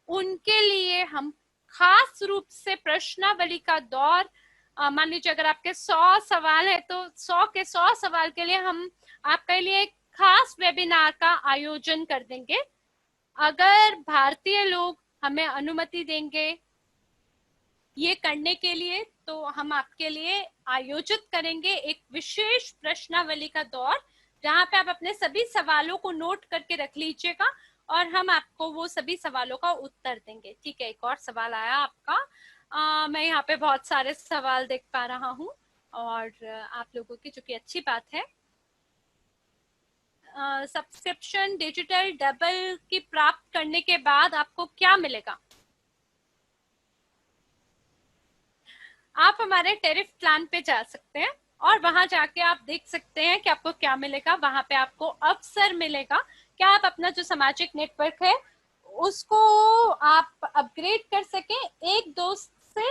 उनके लिए हम खास रूप से प्रश्नावली का दौर, मान लीजिए अगर आपके 100 सवाल है तो 100 के 100 सवाल के लिए हम आपके लिए एक खास वेबिनार का आयोजन कर देंगे। अगर भारतीय लोग हमें अनुमति देंगे ये करने के लिए, तो हम आपके लिए आयोजित करेंगे एक विशेष प्रश्नावली का दौर, जहां पे आप अपने सभी सवालों को नोट करके रख लीजिएगा और हम आपको वो सभी सवालों का उत्तर देंगे। ठीक है, एक और सवाल आया आपका। मैं यहाँ पे बहुत सारे सवाल देख पा रहा हूँ और आप लोगों की, जो कि अच्छी बात है। सब्सक्रिप्शन डिजिटल डबल की प्राप्त करने के बाद आपको क्या मिलेगा? आप हमारे टेरिफ प्लान पे जा सकते हैं और वहां जाके आप देख सकते हैं कि आपको क्या मिलेगा। वहां पे आपको अवसर मिलेगा कि आप अपना जो सामाजिक नेटवर्क है उसको आप अपग्रेड कर सकें, एक दोस्त से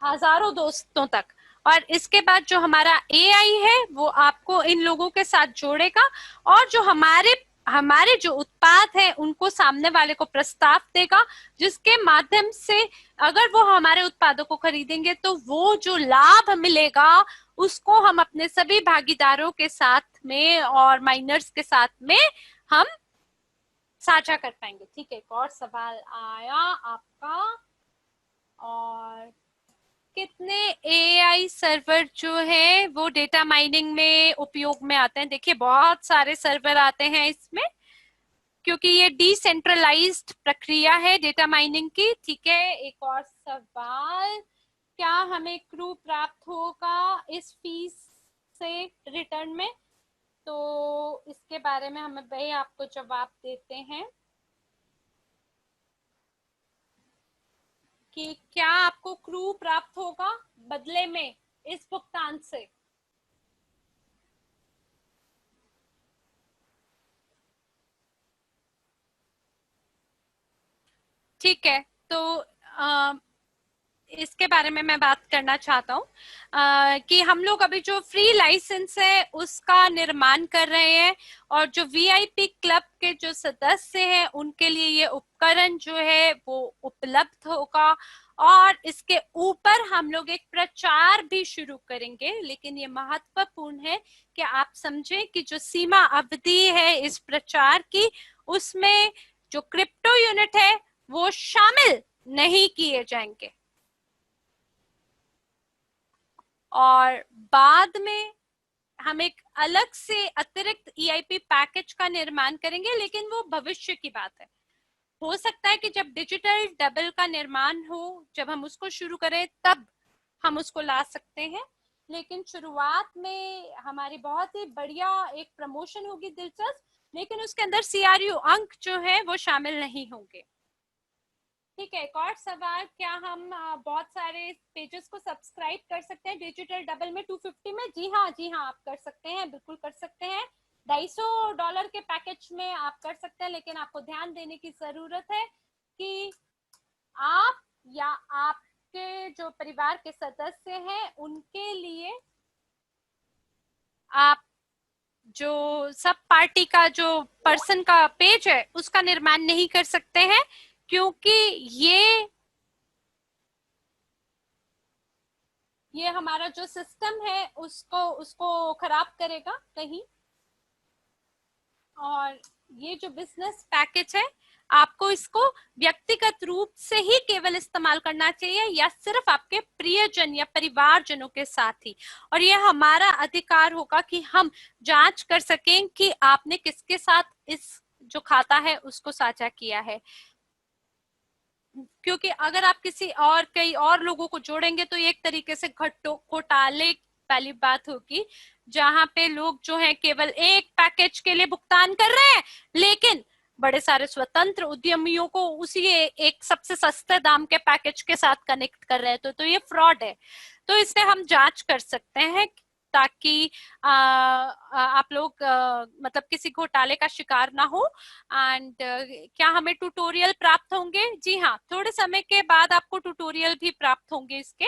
हजारों दोस्तों तक। और इसके बाद जो हमारा एआई है वो आपको इन लोगों के साथ जोड़ेगा और जो हमारे जो उत्पाद है उनको सामने वाले को प्रस्ताव देगा, जिसके माध्यम से अगर वो हमारे उत्पादों को खरीदेंगे तो वो जो लाभ मिलेगा उसको हम अपने सभी भागीदारों के साथ में और माइनर्स के साथ में हम साझा कर पाएंगे। ठीक है, एक और सवाल आया आपका। और कितने एआई सर्वर जो है वो डेटा माइनिंग में उपयोग में आते हैं? देखिए, बहुत सारे सर्वर आते हैं इसमें, क्योंकि ये डिसेंट्रलाइज्ड प्रक्रिया है डेटा माइनिंग की। ठीक है, एक और सवाल, क्या हमें क्रू प्राप्त होगा इस फीस से रिटर्न में? तो इसके बारे में हमें भाई आपको जवाब देते हैं कि क्या आपको क्रू प्राप्त होगा बदले में इस भुगतान से? ठीक है, तो इसके बारे में मैं बात करना चाहता हूँ कि हम लोग अभी जो फ्री लाइसेंस है उसका निर्माण कर रहे हैं और जो वीआईपी क्लब के जो सदस्य हैं उनके लिए ये उपकरण जो है वो उपलब्ध होगा और इसके ऊपर हम लोग एक प्रचार भी शुरू करेंगे। लेकिन ये महत्वपूर्ण है कि आप समझें कि जो सीमा अवधि है इस प्रचार की, उसमें जो क्रिप्टो यूनिट है वो शामिल नहीं किए जाएंगे। और बाद में हम एक अलग से अतिरिक्त EIP पैकेज का निर्माण करेंगे, लेकिन वो भविष्य की बात है। हो सकता है कि जब डिजिटल डबल का निर्माण हो, जब हम उसको शुरू करें, तब हम उसको ला सकते हैं। लेकिन शुरुआत में हमारी बहुत ही बढ़िया एक प्रमोशन होगी दिलचस्प, लेकिन उसके अंदर CRU अंक जो है वो शामिल नहीं होंगे। ठीक है, एक और सवाल, क्या हम बहुत सारे पेजेस को सब्सक्राइब कर सकते हैं डिजिटल डबल में 250 में? जी हाँ, जी हाँ, आप कर सकते हैं, बिल्कुल कर सकते हैं। $250 के पैकेज में आप कर सकते हैं, लेकिन आपको ध्यान देने की जरूरत है कि आप या आपके जो परिवार के सदस्य हैं उनके लिए आप जो सब पार्टी का जो पर्सन का पेज है उसका निर्माण नहीं कर सकते हैं, क्योंकि ये हमारा जो सिस्टम है उसको खराब करेगा कहीं। और ये जो बिजनेस पैकेज है, आपको इसको व्यक्तिगत रूप से ही केवल इस्तेमाल करना चाहिए, या सिर्फ आपके प्रियजन या परिवारजनों के साथ ही। और ये हमारा अधिकार होगा कि हम जांच कर सकें कि आपने किसके साथ इस जो खाता है उसको साझा किया है। क्योंकि अगर आप किसी और कई और लोगों को जोड़ेंगे तो ये एक तरीके से घोटाले वाली बात होगी, जहां पे लोग जो है केवल एक पैकेज के लिए भुगतान कर रहे हैं, लेकिन बड़े सारे स्वतंत्र उद्यमियों को उसी एक सबसे सस्ते दाम के पैकेज के साथ कनेक्ट कर रहे हैं। तो ये फ्रॉड है। तो इससे हम जांच कर सकते हैं ताकि आप लोग मतलब किसी घोटाले का शिकार ना हो। एंड क्या हमें ट्यूटोरियल प्राप्त होंगे? जी हाँ, थोड़े समय के बाद आपको ट्यूटोरियल भी प्राप्त होंगे इसके।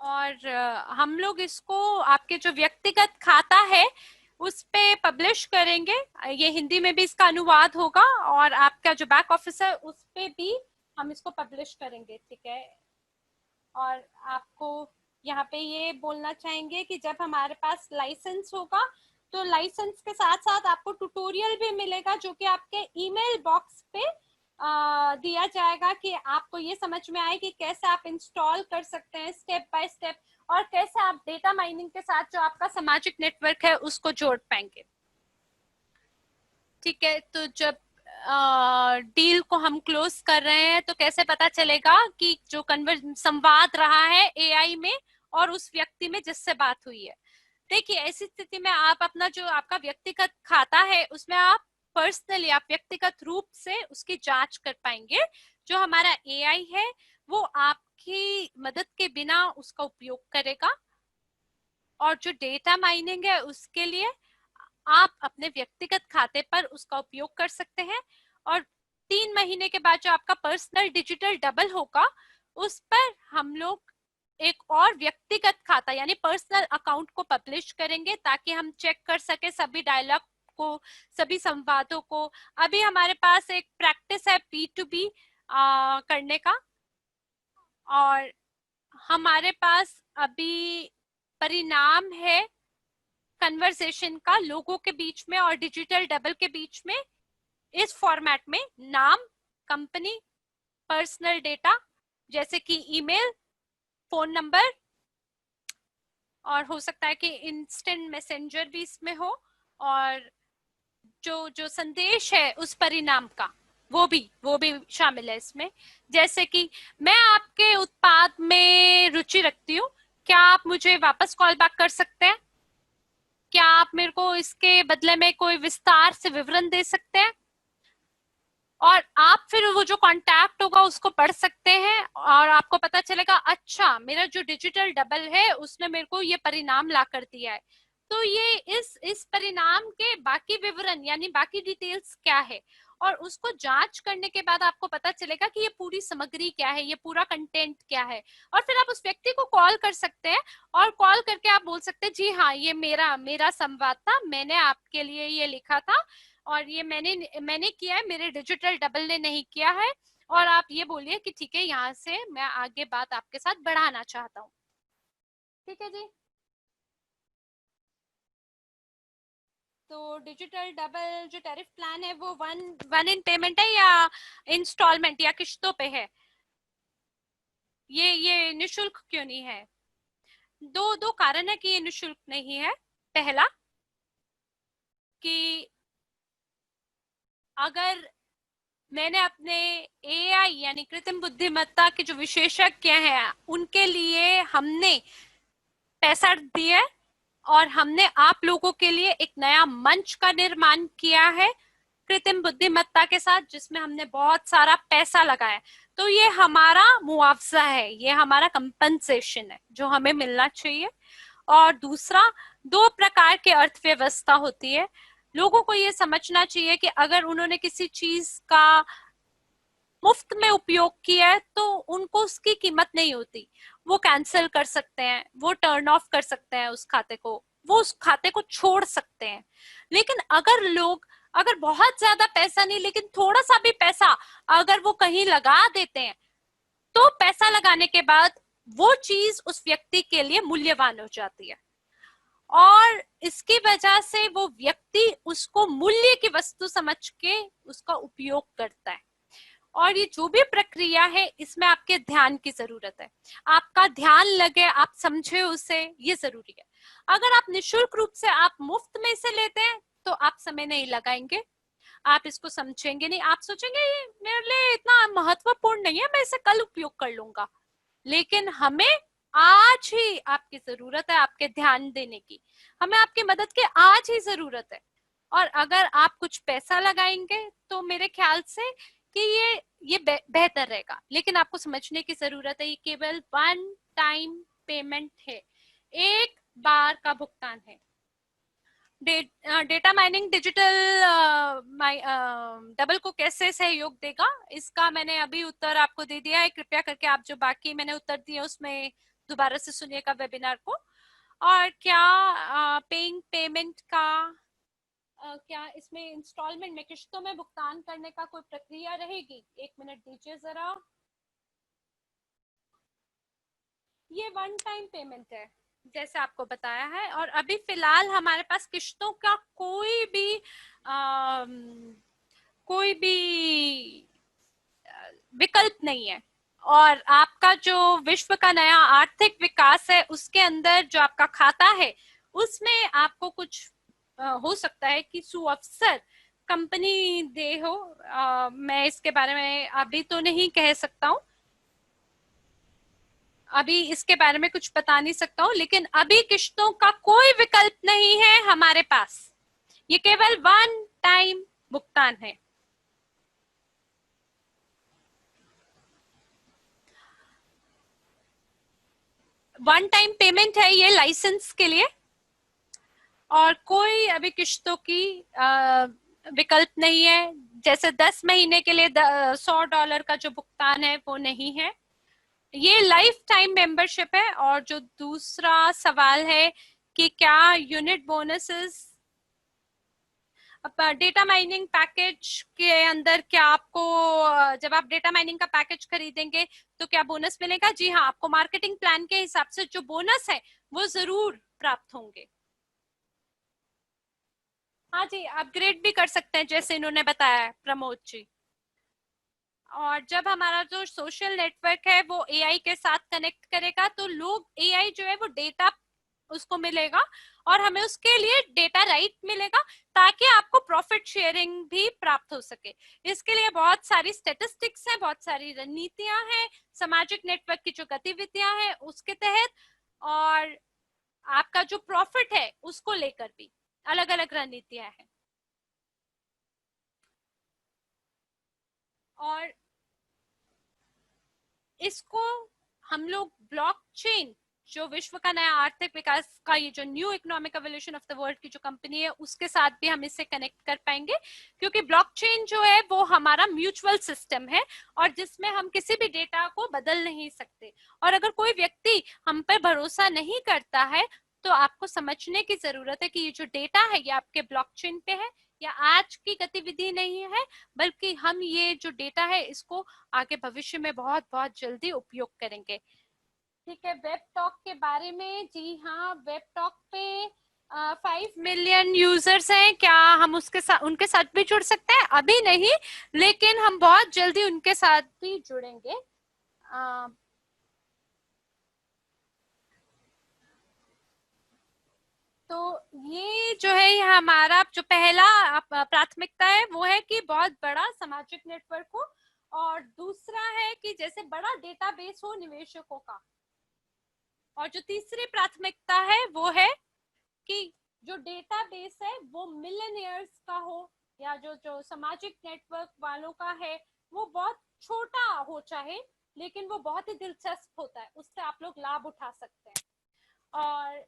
और हम लोग इसको आपके जो व्यक्तिगत खाता है उस पे पब्लिश करेंगे। ये हिंदी में भी इसका अनुवाद होगा, और आपका जो बैक ऑफिस है उस पे भी हम इसको पब्लिश करेंगे। ठीक है, और आपको यहाँ पे ये बोलना चाहेंगे कि जब हमारे पास लाइसेंस होगा तो लाइसेंस के साथ साथ आपको ट्यूटोरियल भी मिलेगा, जो कि आपके ईमेल बॉक्स पे दिया जाएगा, कि आपको ये समझ में आए कि कैसे आप इंस्टॉल कर सकते हैं स्टेप बाय स्टेप, और कैसे आप डेटा माइनिंग के साथ जो आपका सामाजिक नेटवर्क है उसको जोड़ पाएंगे। ठीक है, तो जब डील को हम क्लोज कर रहे हैं तो कैसे पता चलेगा कि जो संवाद रहा है AI में और उस व्यक्ति में जिससे बात हुई है? देखिए, ऐसी स्थिति में आप अपना जो आपका व्यक्तिगत खाता है उसमें आप पर्सनली, आप व्यक्तिगत रूप से उसकी जांच कर पाएंगे। जो हमारा AI है वो आपकी मदद के बिना उसका उपयोग करेगा, और जो डेटा माइनिंग है उसके लिए आप अपने व्यक्तिगत खाते पर उसका उपयोग कर सकते हैं। और 3 महीने के बाद जो आपका पर्सनल डिजिटल डबल होगा उस पर हम लोग एक और व्यक्तिगत खाता यानी पर्सनल अकाउंट को पब्लिश करेंगे, ताकि हम चेक कर सके सभी डायलॉग को, सभी संवादों को। अभी हमारे पास एक प्रैक्टिस है P2B करने का, और हमारे पास अभी परिणाम है कन्वर्सेशन का लोगों के बीच में और डिजिटल डबल के बीच में, इस फॉर्मेट में: नाम, कंपनी, पर्सनल डेटा जैसे कि ईमेल, फोन नंबर, और हो सकता है कि इंस्टेंट मैसेंजर भी इसमें हो, और जो जो संदेश है उस परिणाम का वो भी शामिल है इसमें। जैसे कि मैं आपके उत्पाद में रुचि रखती हूँ, क्या आप मुझे वापस कॉल बैक कर सकते हैं? क्या आप मेरे को इसके बदले में कोई विस्तार से विवरण दे सकते हैं? और आप फिर वो जो कांटेक्ट होगा उसको पढ़ सकते हैं, और आपको पता चलेगा अच्छा मेरा जो डिजिटल डबल है उसने मेरे को ये परिणाम ला कर दिया है। तो ये इस परिणाम के बाकी विवरण यानी बाकी डिटेल्स क्या है, और उसको जांच करने के बाद आपको पता चलेगा कि ये पूरी सामग्री क्या है, ये पूरा कंटेंट क्या है, और फिर आप उस व्यक्ति को कॉल कर सकते हैं और कॉल करके आप बोल सकते हैं जी हाँ ये मेरा मेरा संवाद था, मैंने आपके लिए ये लिखा था और ये मैंने किया है, मेरे डिजिटल डबल ने नहीं किया है, और आप ये बोलिए कि ठीक है यहाँ से मैं आगे बात आपके साथ बढ़ाना चाहता हूँ। ठीक है जी। तो डिजिटल डबल जो टैरिफ प्लान है वो वन वन इन पेमेंट है या इंस्टॉलमेंट या किश्तों पे है? ये निशुल्क क्यों नहीं है? दो दो कारण है कि ये निशुल्क नहीं है। पहला कि अगर मैंने अपने एआई यानी कृत्रिम बुद्धिमत्ता के जो विशेषज्ञ हैं उनके लिए हमने पैसा दिया है और हमने आप लोगों के लिए एक नया मंच का निर्माण किया है कृत्रिम बुद्धिमत्ता के साथ, जिसमें हमने बहुत सारा पैसा लगाया, तो ये हमारा मुआवजा है, ये हमारा कंपनसेशन है जो हमें मिलना चाहिए। और दूसरा, दो प्रकार की अर्थव्यवस्था होती है, लोगों को ये समझना चाहिए कि अगर उन्होंने किसी चीज का मुफ्त में उपयोग किया है तो उनको उसकी कीमत नहीं होती, वो कैंसिल कर सकते हैं, वो टर्न ऑफ कर सकते हैं उस खाते को, वो उस खाते को छोड़ सकते हैं। लेकिन अगर बहुत ज्यादा पैसा नहीं लेकिन थोड़ा सा भी पैसा अगर वो कहीं लगा देते हैं तो पैसा लगाने के बाद वो चीज उस व्यक्ति के लिए मूल्यवान हो जाती है और इसकी वजह से वो व्यक्ति उसको मूल्य की वस्तु समझ के उसका उपयोग करता है। और ये जो भी प्रक्रिया है इसमें आपके ध्यान की जरूरत है, आपका ध्यान लगे, आप समझे उसे, ये जरूरी है। अगर आप निशुल्क रूप से आप मुफ्त में इसे लेते हैं तो आप समय नहीं लगाएंगे, आप इसको समझेंगे नहीं, आप सोचेंगे ये मेरे लिए इतना महत्वपूर्ण नहीं है, मैं इसे कल उपयोग कर लूंगा। लेकिन हमें आज ही आपकी जरूरत है आपके ध्यान देने की, हमें आपकी मदद की आज ही जरूरत है। और अगर आप कुछ पैसा लगाएंगे तो मेरे ख्याल से कि ये बेहतर रहेगा। लेकिन आपको समझने की जरूरत है ये केवल वन टाइम पेमेंट है, एक बार का भुगतान है। डेटा माइनिंग डिजिटल डबल को कैसे सहयोग देगा, इसका मैंने अभी उत्तर आपको दे दिया है, कृपया करके आप जो बाकी मैंने उत्तर दिए उसमें दोबारा से सुनिएगा वेबिनार को। और क्या पेइंग पेमेंट का क्या इसमें इंस्टॉलमेंट में किश्तों में भुगतान करने का कोई प्रक्रिया रहेगी? एक मिनट दीजिए जरा। ये वन टाइम पेमेंट है जैसे आपको बताया है, और अभी फिलहाल हमारे पास किश्तों का कोई भी विकल्प नहीं है। और आपका जो विश्व का नया आर्थिक विकास है उसके अंदर जो आपका खाता है उसमें आपको कुछ हो सकता है कि सुअवसर कंपनी दे हो, मैं इसके बारे में अभी तो नहीं कह सकता हूँ, अभी इसके बारे में कुछ बता नहीं सकता हूँ, लेकिन अभी किश्तों का कोई विकल्प नहीं है हमारे पास, ये केवल वन टाइम भुगतान है। वन टाइम पेमेंट है ये लाइसेंस के लिए, और कोई अभी किश्तों की विकल्प नहीं है, जैसे 10 महीने के लिए $100 का जो भुगतान है वो नहीं है, ये लाइफ टाइम मेंबरशिप है। और जो दूसरा सवाल है कि क्या unit bonuses data mining package के अंदर क्या आपको जब आप डेटा माइनिंग का पैकेज खरीदेंगे तो क्या बोनस मिलेगा? जी हाँ, आपको मार्केटिंग प्लान के हिसाब से जो बोनस है वो जरूर प्राप्त होंगे। हाँ जी, अपग्रेड भी कर सकते हैं जैसे इन्होंने बताया प्रमोद जी। और जब हमारा जो सोशल नेटवर्क है वो एआई के साथ कनेक्ट करेगा तो लोग एआई जो है वो डेटा उसको मिलेगा और हमें उसके लिए डेटा राइट मिलेगा ताकि आपको प्रॉफिट शेयरिंग भी प्राप्त हो सके। इसके लिए बहुत सारी स्टेटिस्टिक्स हैं, बहुत सारी रणनीतियां हैं, सामाजिक नेटवर्क की जो गतिविधियां हैं उसके तहत, और आपका जो प्रॉफिट है उसको लेकर भी अलग अलग रणनीतियां हैं। और इसको हम लोग ब्लॉकचेन जो विश्व का नया आर्थिक विकास का ये जो new economic evolution of the world की जो कंपनी है उसके साथ भी हम इससे कनेक्ट कर पाएंगे, क्योंकि ब्लॉकचेन जो है वो हमारा म्यूचुअल सिस्टम है और जिसमें हम किसी भी डेटा को बदल नहीं सकते। और अगर कोई व्यक्ति हम पर भरोसा नहीं करता है तो आपको समझने की जरूरत है कि ये जो डेटा है ये आपके ब्लॉकचेन पे है, या आज की गतिविधि नहीं है, बल्कि हम ये जो डेटा है इसको आगे भविष्य में बहुत बहुत जल्दी उपयोग करेंगे। ठीक है, वेब टॉक के बारे में, जी हाँ, वेब टॉक पे 5 मिलियन यूजर्स हैं। क्या हम उनके साथ भी जुड़ सकते हैं? अभी नहीं, लेकिन हम बहुत जल्दी उनके साथ भी जुड़ेंगे। तो ये जो है ये हमारा जो पहला प्राथमिकता है वो है कि बहुत बड़ा सामाजिक नेटवर्क हो, और दूसरा है कि जैसे बड़ा डेटाबेस हो निवेशकों का, और जो तीसरी प्राथमिकता है वो है कि जो डेटाबेस है वो मिलियनियर्स का हो, या जो जो सामाजिक नेटवर्क वालों का है वो बहुत छोटा हो चाहे, लेकिन वो बहुत ही दिलचस्प होता है, उससे आप लोग लाभ उठा सकते हैं। और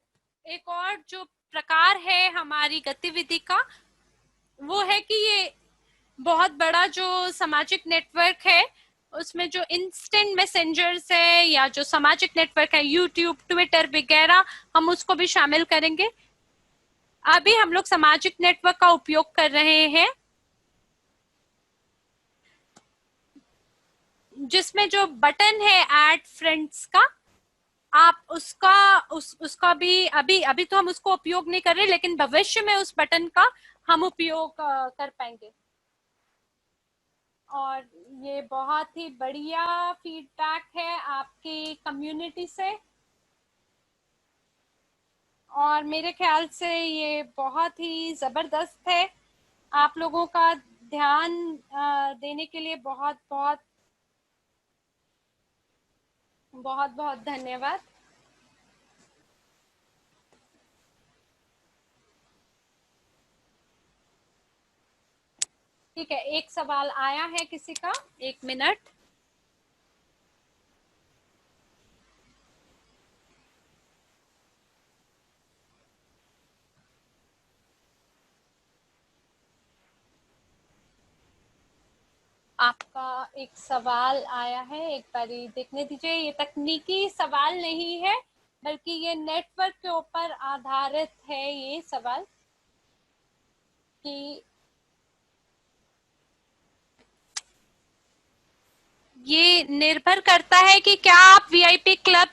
एक और जो प्रकार है हमारी गतिविधि का वो है कि ये बहुत बड़ा जो सामाजिक नेटवर्क है उसमें जो इंस्टेंट मैसेंजर्स है या जो सामाजिक नेटवर्क है यूट्यूब, ट्विटर वगैरह, हम उसको भी शामिल करेंगे। अभी हम लोग सामाजिक नेटवर्क का उपयोग कर रहे हैं जिसमें जो बटन है ऐड फ्रेंड्स का, आप उसका भी अभी अभी तो हम उसको उपयोग नहीं कर रहे, लेकिन भविष्य में उस बटन का हम उपयोग कर पाएंगे। और ये बहुत ही बढ़िया फीडबैक है आपकी कम्युनिटी से, और मेरे ख्याल से ये बहुत ही जबरदस्त है। आप लोगों का ध्यान देने के लिए बहुत बहुत बहुत बहुत धन्यवाद। ठीक है, एक सवाल आया है किसी का, 1 मिनट। आपका एक सवाल आया है, एक बारी देखने दीजिए। ये तकनीकी सवाल नहीं है बल्कि ये नेटवर्क के ऊपर आधारित है ये सवाल, कि ये निर्भर करता है कि क्या आप वीआईपी क्लब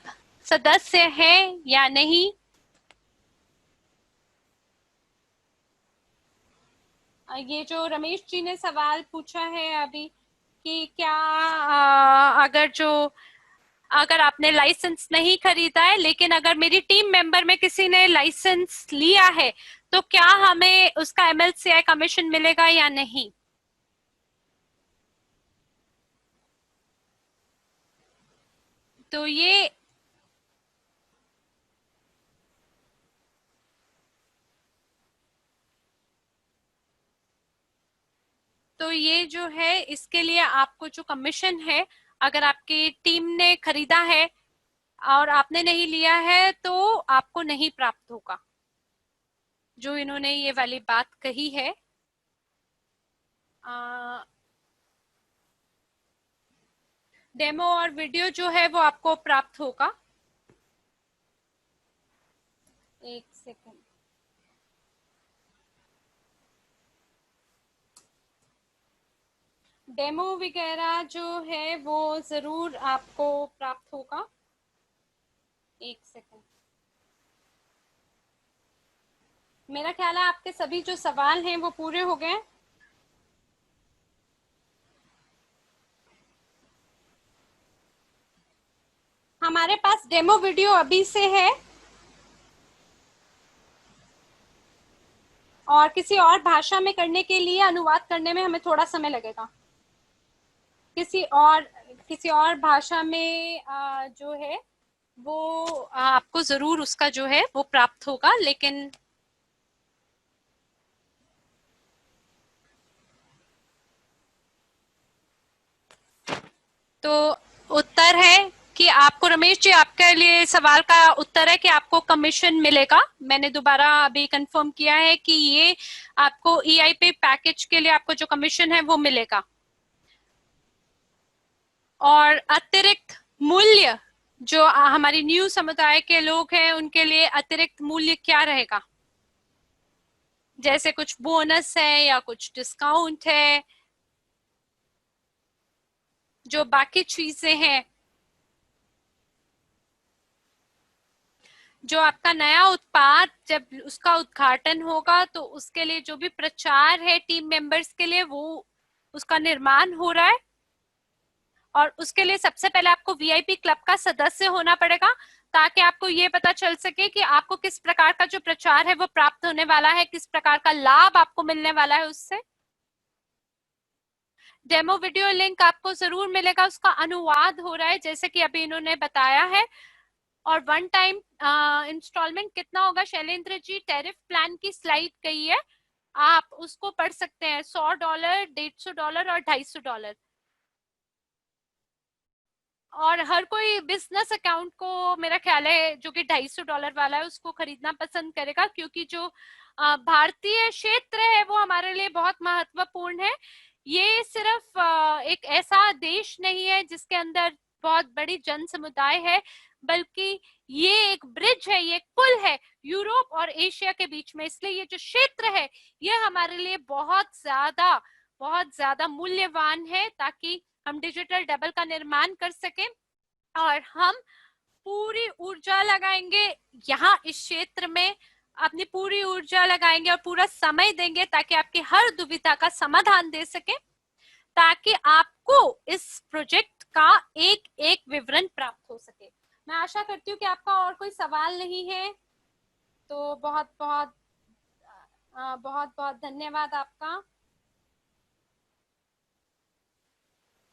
सदस्य हैं या नहीं। ये जो रमेश जी ने सवाल पूछा है अभी कि क्या अगर आपने लाइसेंस नहीं खरीदा है लेकिन अगर मेरी टीम मेंबर में किसी ने लाइसेंस लिया है तो क्या हमें उसका एमएलसीआई कमीशन मिलेगा या नहीं। तो ये जो है इसके लिए आपको जो कमीशन है, अगर आपकी टीम ने खरीदा है और आपने नहीं लिया है तो आपको नहीं प्राप्त होगा। जो इन्होंने ये वाली बात कही है, डेमो और वीडियो जो है वो आपको प्राप्त होगा। एक सेकंड, डेमो वगैरह जो है वो जरूर आपको प्राप्त होगा। एक सेकंड, मेरा ख्याल है आपके सभी जो सवाल हैं वो पूरे हो गए। हमारे पास डेमो वीडियो अभी से है, और किसी और भाषा में करने के लिए अनुवाद करने में हमें थोड़ा समय लगेगा। किसी और किसी और भाषा में जो है वो आपको जरूर उसका जो है वो प्राप्त होगा, लेकिन तो उत्तर है कि आपको, रमेश जी, आपके लिए सवाल का उत्तर है कि आपको कमीशन मिलेगा। मैंने दोबारा अभी कंफर्म किया है कि ये आपको EIP पैकेज के लिए आपको जो कमीशन है वो मिलेगा। और अतिरिक्त मूल्य जो हमारी न्यू समुदाय के लोग हैं उनके लिए अतिरिक्त मूल्य क्या रहेगा, जैसे कुछ बोनस है या कुछ डिस्काउंट है, जो बाकी चीजें हैं, जो आपका नया उत्पाद जब उसका उद्घाटन होगा तो उसके लिए जो भी प्रचार है टीम मेंबर्स के लिए वो उसका निर्माण हो रहा है। और उसके लिए सबसे पहले आपको VIP क्लब का सदस्य होना पड़ेगा ताकि आपको ये पता चल सके कि आपको किस प्रकार का जो प्रचार है वो प्राप्त होने वाला है, किस प्रकार का लाभ आपको मिलने वाला है उससे। डेमो वीडियो लिंक आपको जरूर मिलेगा, उसका अनुवाद हो रहा है जैसे कि अभी इन्होंने बताया है। और वन टाइम इंस्टॉलमेंट कितना होगा, शैलेंद्र जी टैरिफ प्लान की स्लाइड गई है, आप उसको पढ़ सकते हैं। $100, $150 और $250। और हर कोई बिजनेस अकाउंट को मेरा ख्याल है जो कि $250 वाला है उसको खरीदना पसंद करेगा, क्योंकि जो भारतीय क्षेत्र है वो हमारे लिए बहुत महत्वपूर्ण है। ये सिर्फ एक ऐसा देश नहीं है जिसके अंदर बहुत बड़ी जन समुदाय है, बल्कि ये एक ब्रिज है, ये एक पुल है यूरोप और एशिया के बीच में। इसलिए ये जो क्षेत्र है ये हमारे लिए बहुत ज्यादा मूल्यवान है, ताकि हम डिजिटल डबल का निर्माण कर सकें और हम पूरी ऊर्जा लगाएंगे यहाँ इस क्षेत्र में, अपनी पूरी ऊर्जा लगाएंगे और पूरा समय देंगे ताकि आपकी हर दुविधा का समाधान दे सके, ताकि आपको इस प्रोजेक्ट का एक एक विवरण प्राप्त हो सके। मैं आशा करती हूँ कि आपका और कोई सवाल नहीं है, तो बहुत बहुत धन्यवाद आपका।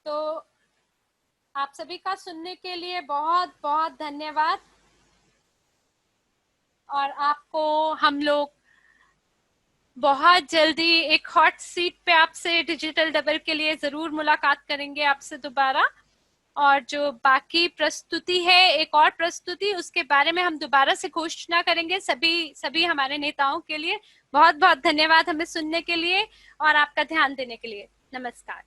तो आप सभी का सुनने के लिए बहुत बहुत धन्यवाद। और आपको हम लोग बहुत जल्दी एक हॉट सीट पे आपसे डिजिटल डबल के लिए जरूर मुलाकात करेंगे आपसे दोबारा। और जो बाकी प्रस्तुति है, एक और प्रस्तुति, उसके बारे में हम दोबारा से घोषणा करेंगे। सभी हमारे नेताओं के लिए बहुत बहुत धन्यवाद हमें सुनने के लिए और आपका ध्यान देने के लिए। नमस्कार।